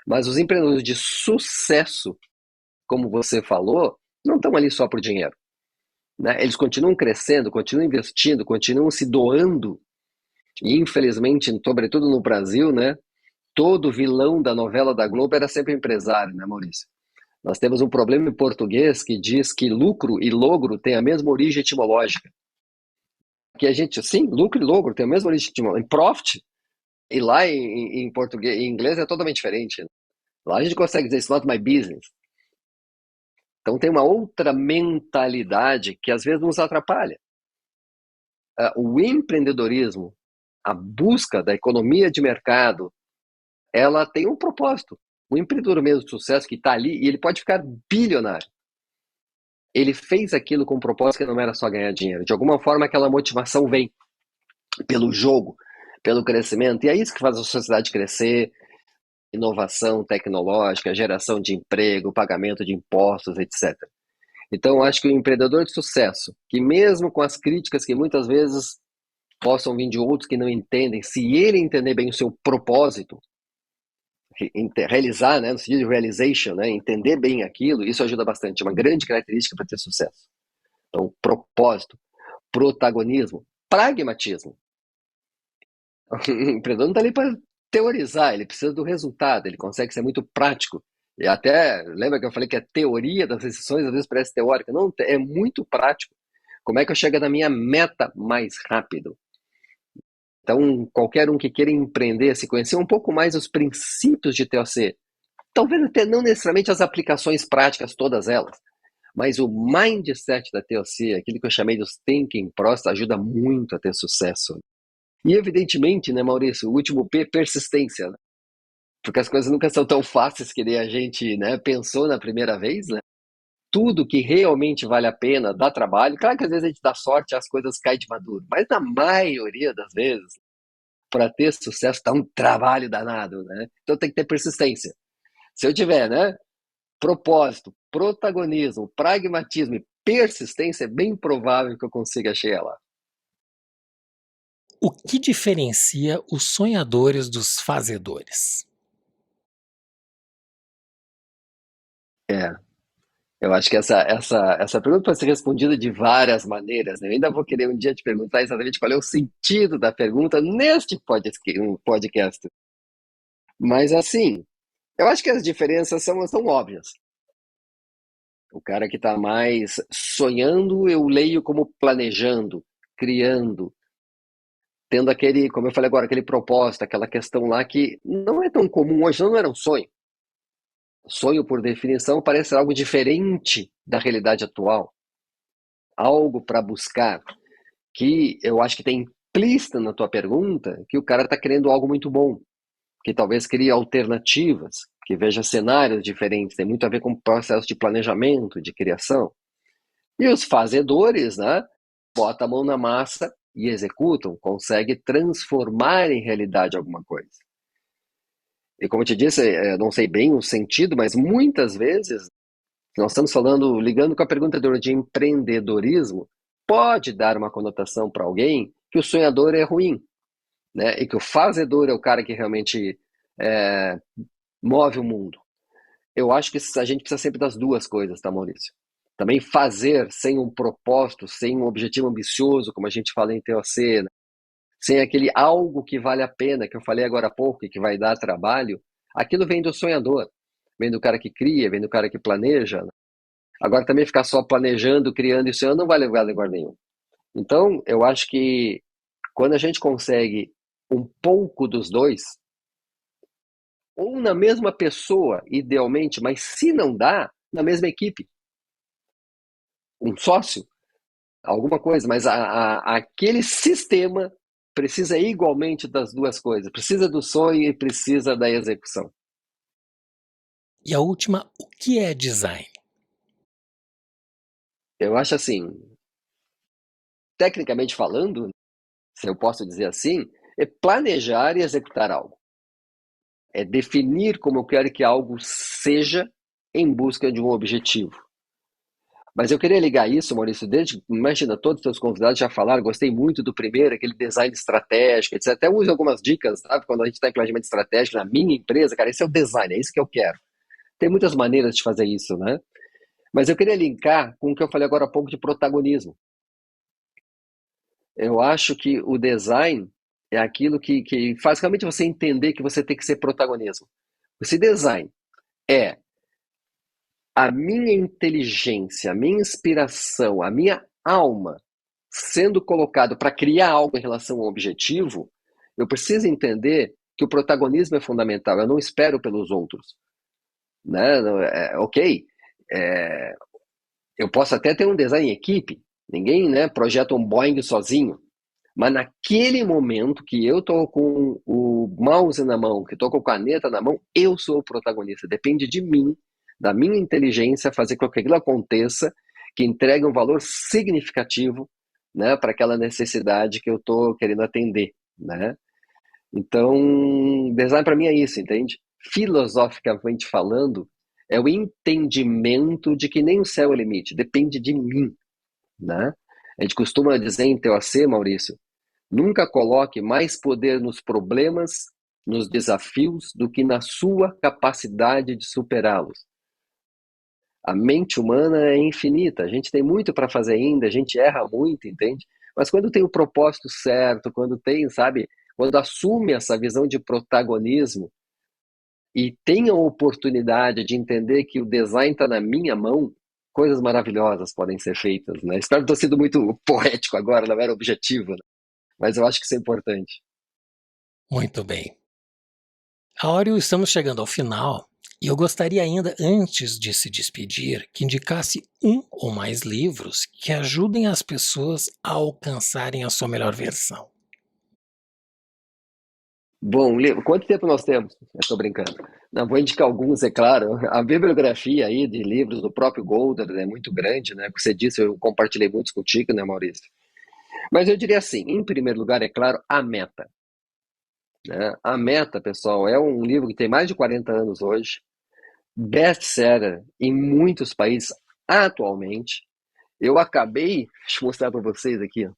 Mas os empreendedores de sucesso, como você falou, não estão ali só por dinheiro, né? Eles continuam crescendo, continuam investindo, continuam se doando. E infelizmente, sobretudo no Brasil, né, todo vilão da novela da Globo era sempre empresário, né, Maurício? Nós temos um problema em português que diz que lucro e logro têm a mesma origem etimológica. Que a gente, sim, lucro e logro têm a mesma origem etimológica. Em profit, e lá em português, em inglês é totalmente diferente, né? Lá a gente consegue dizer, it's not my business. Então tem uma outra mentalidade que às vezes nos atrapalha. O empreendedorismo, a busca da economia de mercado, ela tem um propósito. O empreendedor mesmo de sucesso que está ali, e ele pode ficar bilionário. Ele fez aquilo com um propósito que não era só ganhar dinheiro. De alguma forma aquela motivação vem pelo jogo, pelo crescimento. E é isso que faz a sociedade crescer, inovação tecnológica, geração de emprego, pagamento de impostos, etc. Então, eu acho que o empreendedor de sucesso, que mesmo com as críticas que muitas vezes possam vir de outros que não entendem, se ele entender bem o seu propósito, realizar, né, no sentido de realization, né, entender bem aquilo, isso ajuda bastante, é uma grande característica para ter sucesso. Então, propósito, protagonismo, pragmatismo. O empreendedor não está ali para teorizar, ele precisa do resultado, ele consegue ser muito prático. E até, lembra que eu falei que a teoria das decisões às vezes parece teórica? Não, é muito prático. Como é que eu chego na minha meta mais rápido? Então, qualquer um que queira empreender, se conhecer um pouco mais os princípios de TOC, talvez até não necessariamente as aplicações práticas, todas elas, Mas o mindset da TOC, aquilo que eu chamei dos thinking process, ajuda muito a ter sucesso. E evidentemente, né, Maurício, o último P, persistência, né? Porque as coisas nunca são tão fáceis que nem a gente, né, pensou na primeira vez, né? Tudo que realmente vale a pena dá trabalho. Claro que às vezes a gente dá sorte e as coisas caem de maduro, mas na maioria das vezes, para ter sucesso, dá um trabalho danado, né? Então tem que ter persistência. Se eu tiver, né, propósito, protagonismo, pragmatismo e persistência, é bem provável que eu consiga chegar lá. O que diferencia os sonhadores dos fazedores? Eu acho que essa pergunta pode ser respondida de várias maneiras, né? Eu ainda vou querer um dia te perguntar exatamente qual é o sentido da pergunta neste podcast. Mas assim, eu acho que as diferenças são óbvias. O cara que está mais sonhando, eu leio como planejando, criando, tendo aquele, como eu falei agora, aquele propósito, aquela questão lá que não é tão comum hoje, não era um sonho. Sonho, por definição, parece ser algo diferente da realidade atual. Algo para buscar, que eu acho que tem implícita na tua pergunta, que o cara está querendo algo muito bom, que talvez crie alternativas, que veja cenários diferentes, tem muito a ver com o processo de planejamento, de criação. E os fazedores, né, botam a mão na massa e executam, conseguem transformar em realidade alguma coisa. E como eu te disse, eu não sei bem o sentido, mas muitas vezes nós estamos falando, ligando com a pergunta de empreendedorismo, pode dar uma conotação para alguém que o sonhador é ruim, né? E que o fazedor é o cara que realmente move o mundo. Eu acho que a gente precisa sempre das duas coisas, tá, Maurício? Também fazer sem um propósito, sem um objetivo ambicioso, como a gente fala em TOC, né? Sem aquele algo que vale a pena, que eu falei agora há pouco, e que vai dar trabalho, aquilo vem do sonhador, vem do cara que cria, vem do cara que planeja, né? Agora também ficar só planejando, criando e sonhando não vai levar a lugar nenhum. Então, eu acho que quando a gente consegue um pouco dos dois, ou na mesma pessoa, idealmente, mas se não dá, na mesma equipe, um sócio, alguma coisa, mas aquele sistema precisa igualmente das duas coisas, precisa do sonho e precisa da execução. E a última, o que é design? Eu acho assim, tecnicamente falando, se eu posso dizer assim, é planejar e executar algo. É definir como eu quero que algo seja em busca de um objetivo. Mas eu queria ligar isso, Maurício, imagina, todos os teus convidados já falaram, gostei muito do primeiro, aquele design estratégico, etc. Até uso algumas dicas, sabe? Quando a gente está em planejamento estratégico, na minha empresa, cara, esse é o design, é isso que eu quero. Tem muitas maneiras de fazer isso, né? Mas eu queria linkar com o que eu falei agora há pouco de protagonismo. Eu acho que o design é aquilo que faz realmente você entender que você tem que ser protagonismo. Esse design é a minha inteligência, a minha inspiração, a minha alma sendo colocado para criar algo em relação ao objetivo, eu preciso entender que o protagonismo é fundamental. Eu não espero pelos outros, né? Ok, eu posso até ter um design em equipe. Ninguém, né, projeta um Boeing sozinho. Mas naquele momento que eu estou com o mouse na mão, que estou com a caneta na mão, eu sou o protagonista. Depende de mim, da minha inteligência, fazer com que aquilo aconteça, que entregue um valor significativo, né, para aquela necessidade que eu estou querendo atender, né? Então, design para mim é isso, entende? Filosoficamente falando, é o entendimento de que nem o céu é o limite, depende de mim, né? A gente costuma dizer em TOC, Maurício, nunca coloque mais poder nos problemas, nos desafios, do que na sua capacidade de superá-los. A mente humana é infinita, a gente tem muito para fazer ainda, a gente erra muito, entende? Mas quando tem o propósito certo, quando tem, sabe, quando assume essa visão de protagonismo e tem a oportunidade de entender que o design está na minha mão, coisas maravilhosas podem ser feitas, né? Espero ter sido muito poético agora, não era objetivo, né? Mas eu acho que isso é importante. Muito bem. Áureo, estamos chegando ao final E eu gostaria ainda, antes de se despedir, que indicasse um ou mais livros que ajudem as pessoas a alcançarem a sua melhor versão. Bom, quanto tempo nós temos? Eu estou brincando. Não, vou indicar alguns, é claro. A bibliografia aí de livros do próprio Golder é muito grande, né? Como você disse, eu compartilhei muitos contigo, né, Maurício? Mas eu diria assim, em primeiro lugar, é claro, A Meta. Né? A Meta, pessoal, é um livro que tem mais de 40 anos hoje, best-seller em muitos países atualmente. Eu acabei, deixa eu mostrar para vocês aqui, ó.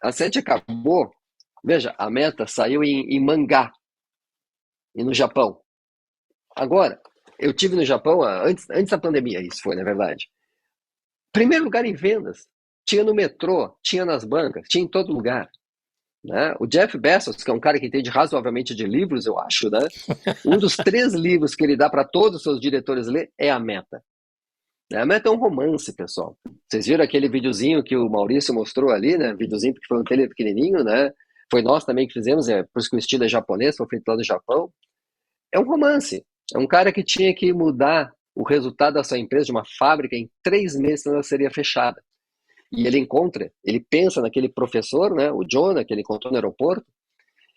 A série acabou, veja, A Meta saiu em mangá e no Japão. Agora, eu tive no Japão antes da pandemia, isso foi, na verdade. Primeiro lugar em vendas. Tinha no metrô, tinha nas bancas, tinha em todo lugar. Né? O Jeff Bezos, que é um cara que entende razoavelmente de livros, eu acho, né? Um dos 3 livros que ele dá para todos os seus diretores ler é A Meta. A Meta é um romance, pessoal. Vocês viram aquele videozinho que o Maurício mostrou ali, né? Videozinho porque foi um tele pequenininho, né? Foi nós também que fizemos, por isso que o estilo é japonês, foi feito lá no Japão. É um romance. É um cara que tinha que mudar o resultado da sua empresa, de uma fábrica, em 3 meses, senão ela seria fechada. E ele pensa naquele professor, né, o Jonah, que ele encontrou no aeroporto.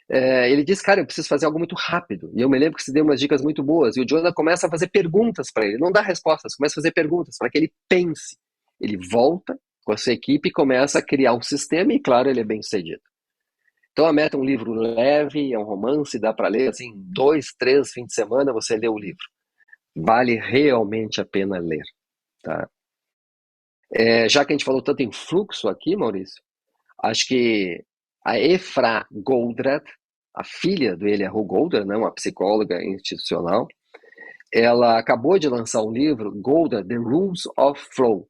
Ele diz, cara, eu preciso fazer algo muito rápido. E eu me lembro que você deu umas dicas muito boas. E o Jonah começa a fazer perguntas para ele. Não dá respostas, começa a fazer perguntas para que ele pense. Ele volta com a sua equipe e começa a criar um sistema e, claro, ele é bem sucedido. Então, A Meta é um livro leve, é um romance, dá para ler, assim, 2, 3 fins de semana você lê o livro. Vale realmente a pena ler, tá? Já que a gente falou tanto em fluxo aqui, Maurício, acho que a Efra Goldratt, a filha do Eliyahu Goldratt, né, uma psicóloga institucional, ela acabou de lançar um livro, Goldratt, The Rules of Flow,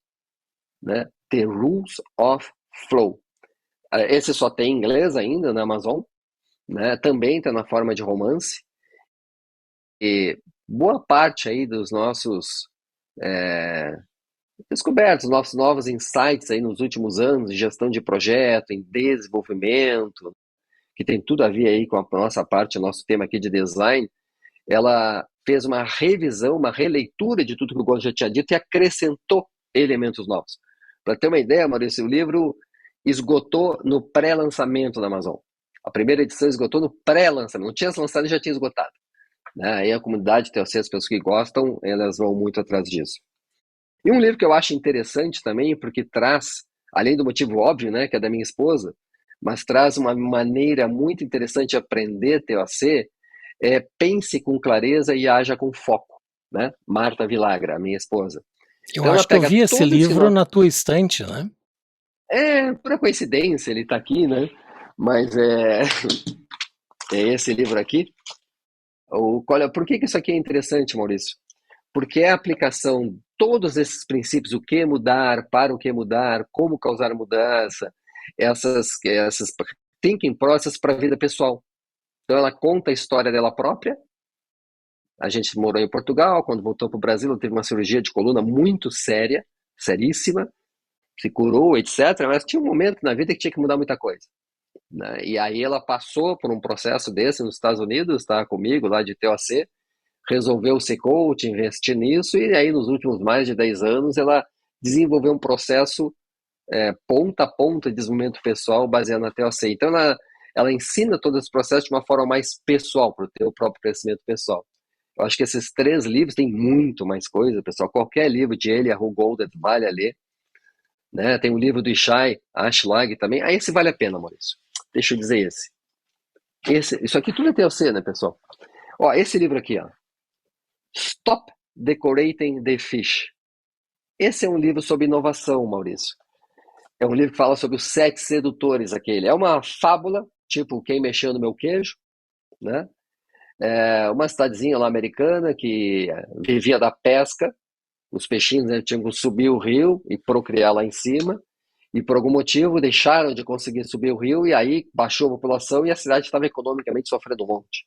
né? The Rules of Flow. Esse só tem em inglês ainda na Amazon, né? Também está na forma de romance. E boa parte aí dos nossos descobertos, nossos novos insights aí nos últimos anos em gestão de projeto, em desenvolvimento, que tem tudo a ver aí com a nossa parte, nosso tema aqui de design, ela fez uma revisão, uma releitura de tudo que o Gon já tinha dito e acrescentou elementos novos. Para ter uma ideia, Maurício, o livro esgotou no pré-lançamento na Amazon. A primeira edição esgotou no pré-lançamento, não tinha lançado e já tinha esgotado. Né? Aí a comunidade tem as pessoas que gostam, elas vão muito atrás disso. E um livro que eu acho interessante também, porque traz, além do motivo óbvio, né, que é da minha esposa, mas traz uma maneira muito interessante de aprender TOC, Pense com clareza e haja com foco, né? Marta Vilagra, a minha esposa. Eu Então, acho que eu vi esse livro na tua estante, né? Por coincidência, ele está aqui, né? Mas é esse livro aqui. Por que isso aqui é interessante, Maurício? Porque é a aplicação de todos esses princípios, o que mudar, para o que mudar, como causar mudança, essas thinking process para a vida pessoal. Então ela conta a história dela própria. A gente morou em Portugal, quando voltou para o Brasil, ela teve uma cirurgia de coluna muito séria, seríssima, se curou, etc. Mas tinha um momento na vida que tinha que mudar muita coisa. Né? E aí ela passou por um processo desse nos Estados Unidos, está comigo lá de TOC, resolveu ser coach, investir nisso, e aí nos últimos mais de 10 anos ela desenvolveu um processo ponta a ponta de desenvolvimento pessoal baseado na TOC. Então ela ensina todo esse processo de uma forma mais pessoal, para ter o próprio crescimento pessoal. Eu acho que esses 3 livros têm muito mais coisa, pessoal. Qualquer livro de Eliyahu Goldratt vale a ler. Né? Tem um livro do Ishai Ashlag também. Esse vale a pena, Maurício. Deixa eu dizer isso aqui tudo é TOC, né, pessoal? Ó, esse livro aqui, ó. Stop Decorating the Fish. Esse é um livro sobre inovação, Maurício. É um livro que fala sobre os 7 sedutores, aquele. É uma fábula, tipo Quem Mexeu no Meu Queijo, né? Uma cidadezinha lá americana que vivia da pesca. Os peixinhos, né, tinham que subir o rio e procriar lá em cima. E por algum motivo deixaram de conseguir subir o rio e aí baixou a população e a cidade estava economicamente sofrendo um monte.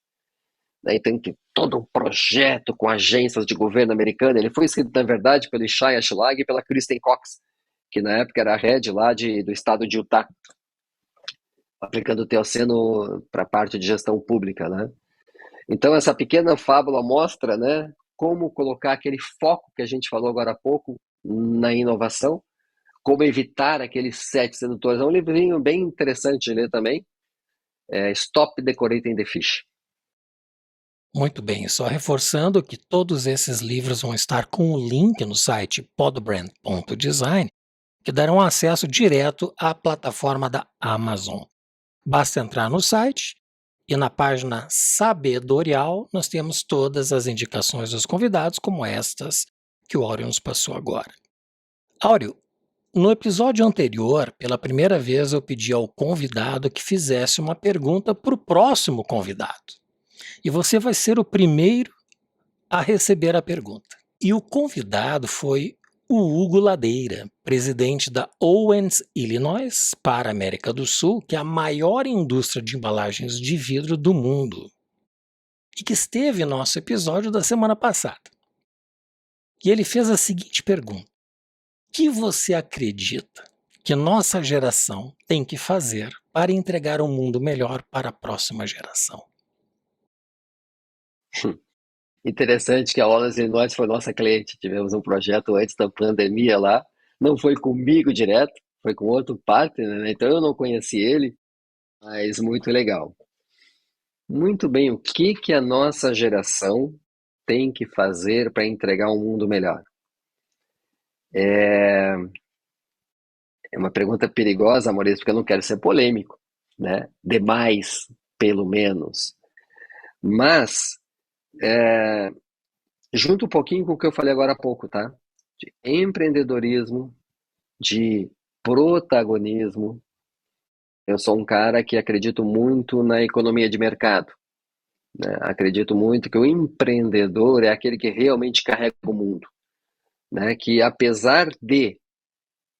Então tem todo um projeto com agências de governo americano. Ele foi escrito, na verdade, pelo Ishai Ashlag e pela Kristen Cox, que na época era a head lá do estado de Utah, aplicando o TOC para a parte de gestão pública, né? Então, essa pequena fábula mostra, né, como colocar aquele foco que a gente falou agora há pouco na inovação, como evitar aqueles 7 sedutores. É um livrinho bem interessante de ler também, Stop Decorating the Fish. Muito bem, só reforçando que todos esses livros vão estar com o link no site podbrand.design, que darão acesso direto à plataforma da Amazon. Basta entrar no site e na página Sabedorial nós temos todas as indicações dos convidados, como estas que o Áureo nos passou agora. Áureo, no episódio anterior, pela primeira vez eu pedi ao convidado que fizesse uma pergunta para o próximo convidado. E você vai ser o primeiro a receber a pergunta. E o convidado foi o Hugo Ladeira, presidente da Owens Illinois para a América do Sul, que é a maior indústria de embalagens de vidro do mundo, e que esteve em nosso episódio da semana passada. E ele fez a seguinte pergunta: o que você acredita que nossa geração tem que fazer para entregar um mundo melhor para a próxima geração? Interessante que a Owens Illinois foi nossa cliente. Tivemos um projeto antes da pandemia lá. Não foi comigo direto, foi com outro partner, né? Então eu não conheci ele, mas muito legal. Muito bem, o que a nossa geração tem que fazer para entregar um mundo melhor? É uma pergunta perigosa, Maurício, porque eu não quero ser polêmico, né? Demais, pelo menos. Mas junto um pouquinho com o que eu falei agora há pouco, tá? De empreendedorismo, de protagonismo. Eu sou um cara que acredito muito na economia de mercado, né? Acredito muito que o empreendedor é aquele que realmente carrega o mundo, né? Que apesar de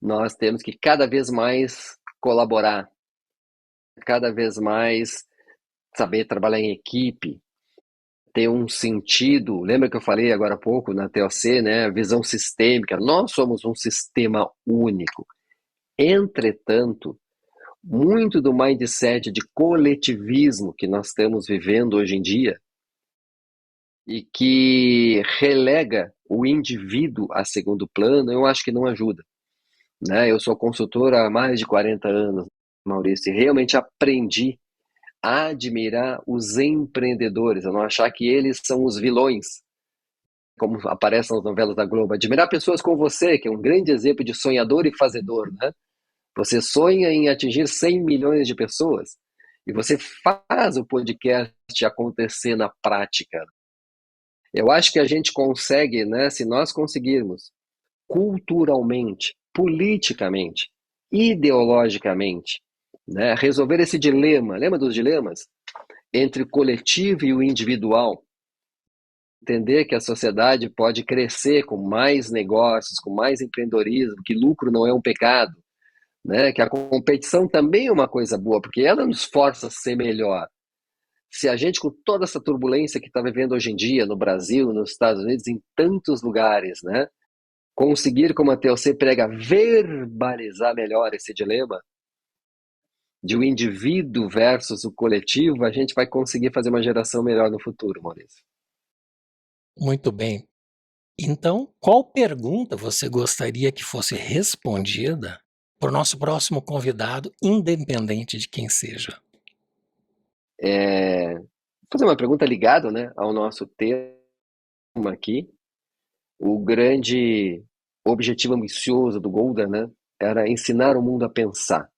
nós temos que cada vez mais colaborar, cada vez mais saber trabalhar em equipe, ter um sentido. Lembra que eu falei agora há pouco na TOC, né? Visão sistêmica. Nós somos um sistema único. Entretanto, muito do mindset de coletivismo que nós estamos vivendo hoje em dia e que relega o indivíduo a segundo plano, eu acho que não ajuda, né? Eu sou consultor há mais de 40 anos, Maurício, e realmente aprendi a admirar os empreendedores, a não achar que eles são os vilões, como aparece nas novelas da Globo. Admirar pessoas como você, que é um grande exemplo de sonhador e fazedor, né? Você sonha em atingir 100 milhões de pessoas e você faz o podcast acontecer na prática. Eu acho que a gente consegue, né, se nós conseguirmos culturalmente, politicamente, ideologicamente, né, resolver esse dilema, lembra dos dilemas? Entre o coletivo e o individual. Entender que a sociedade pode crescer com mais negócios, com mais empreendedorismo, que lucro não é um pecado, né? Que a competição também é uma coisa boa, porque ela nos força a ser melhor. Se a gente, com toda essa turbulência que está vivendo hoje em dia no Brasil, nos Estados Unidos, em tantos lugares, né, conseguir, como a TLC prega, verbalizar melhor esse dilema de o indivíduo versus o coletivo, a gente vai conseguir fazer uma geração melhor no futuro, Maurício. Muito bem. Então, qual pergunta você gostaria que fosse respondida por nosso próximo convidado, independente de quem seja? Vou fazer uma pergunta ligada, né, ao nosso tema aqui. O grande objetivo ambicioso do Golder, né, era ensinar o mundo a pensar.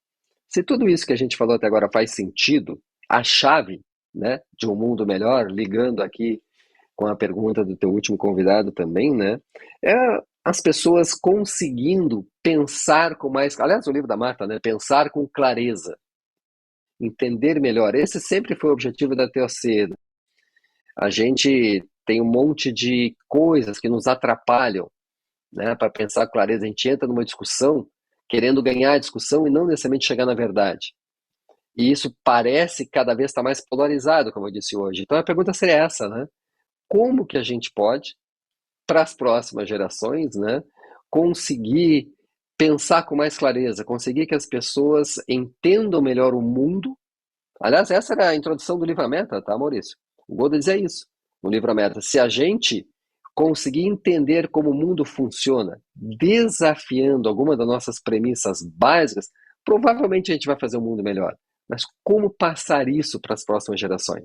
Se tudo isso que a gente falou até agora faz sentido, a chave, né, de um mundo melhor, ligando aqui com a pergunta do teu último convidado também, né, é as pessoas conseguindo pensar com mais... Aliás, o livro da Marta, né, pensar com clareza, entender melhor. Esse sempre foi o objetivo da TOC. A gente tem um monte de coisas que nos atrapalham, né, para pensar com clareza. A gente entra numa discussão querendo ganhar a discussão e não necessariamente chegar na verdade. E isso parece cada vez estar mais polarizado, como eu disse hoje. Então a pergunta seria essa, né? Como que a gente pode, para as próximas gerações, né, conseguir pensar com mais clareza, conseguir que as pessoas entendam melhor o mundo? Aliás, essa era a introdução do livro A Meta, tá, Maurício? O Golder dizia isso no livro A Meta. Se a gente conseguir entender como o mundo funciona, desafiando alguma das nossas premissas básicas, provavelmente a gente vai fazer um mundo melhor. Mas como passar isso para as próximas gerações?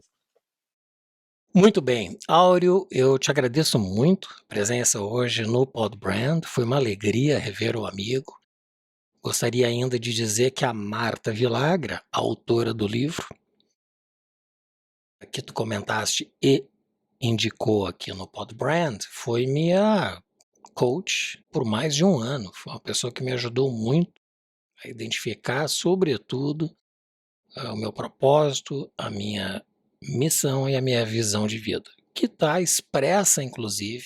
Muito bem. Áureo, eu te agradeço muito a presença hoje no Podbrand. Foi uma alegria rever o amigo. Gostaria ainda de dizer que a Marta Vilagra, autora do livro, que tu comentaste e indicou aqui no Podbrand, foi minha coach por mais de um ano. Foi uma pessoa que me ajudou muito a identificar, sobretudo, o meu propósito, a minha missão e a minha visão de vida, que está expressa, inclusive,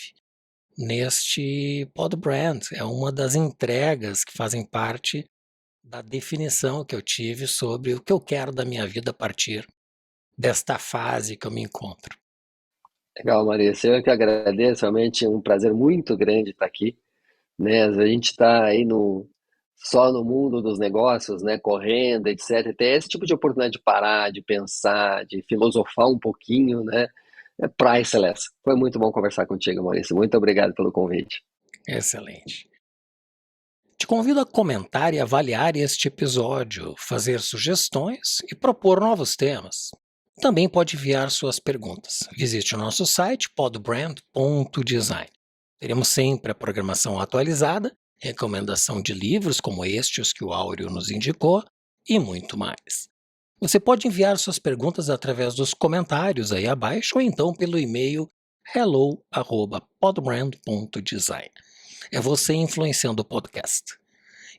neste Podbrand. É uma das entregas que fazem parte da definição que eu tive sobre o que eu quero da minha vida a partir desta fase que eu me encontro. Legal, Marisa. Eu que agradeço. Realmente é um prazer muito grande estar aqui, né? A gente está aí só no mundo dos negócios, né? Correndo, etc. E ter esse tipo de oportunidade de parar, de pensar, de filosofar um pouquinho, né? É priceless. Foi muito bom conversar contigo, Maurício. Muito obrigado pelo convite. Excelente. Te convido a comentar e avaliar este episódio, fazer sugestões e propor novos temas. Também pode enviar suas perguntas. Visite o nosso site podbrand.design. Teremos sempre a programação atualizada, recomendação de livros como estes que o Áureo nos indicou e muito mais. Você pode enviar suas perguntas através dos comentários aí abaixo ou então pelo e-mail hello@podbrand.design. É você influenciando o podcast.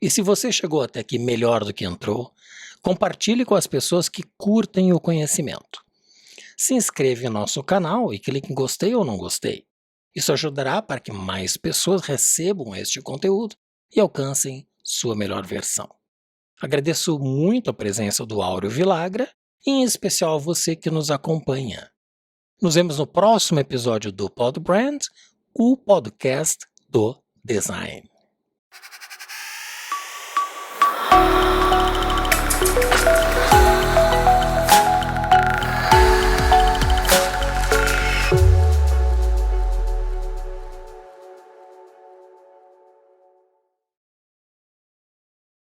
E se você chegou até aqui melhor do que entrou, compartilhe com as pessoas que curtem o conhecimento. Se inscreva em nosso canal e clique em gostei ou não gostei. Isso ajudará para que mais pessoas recebam este conteúdo e alcancem sua melhor versão. Agradeço muito a presença do Áureo Vilagra e em especial a você que nos acompanha. Nos vemos no próximo episódio do Podbrand, o podcast do design.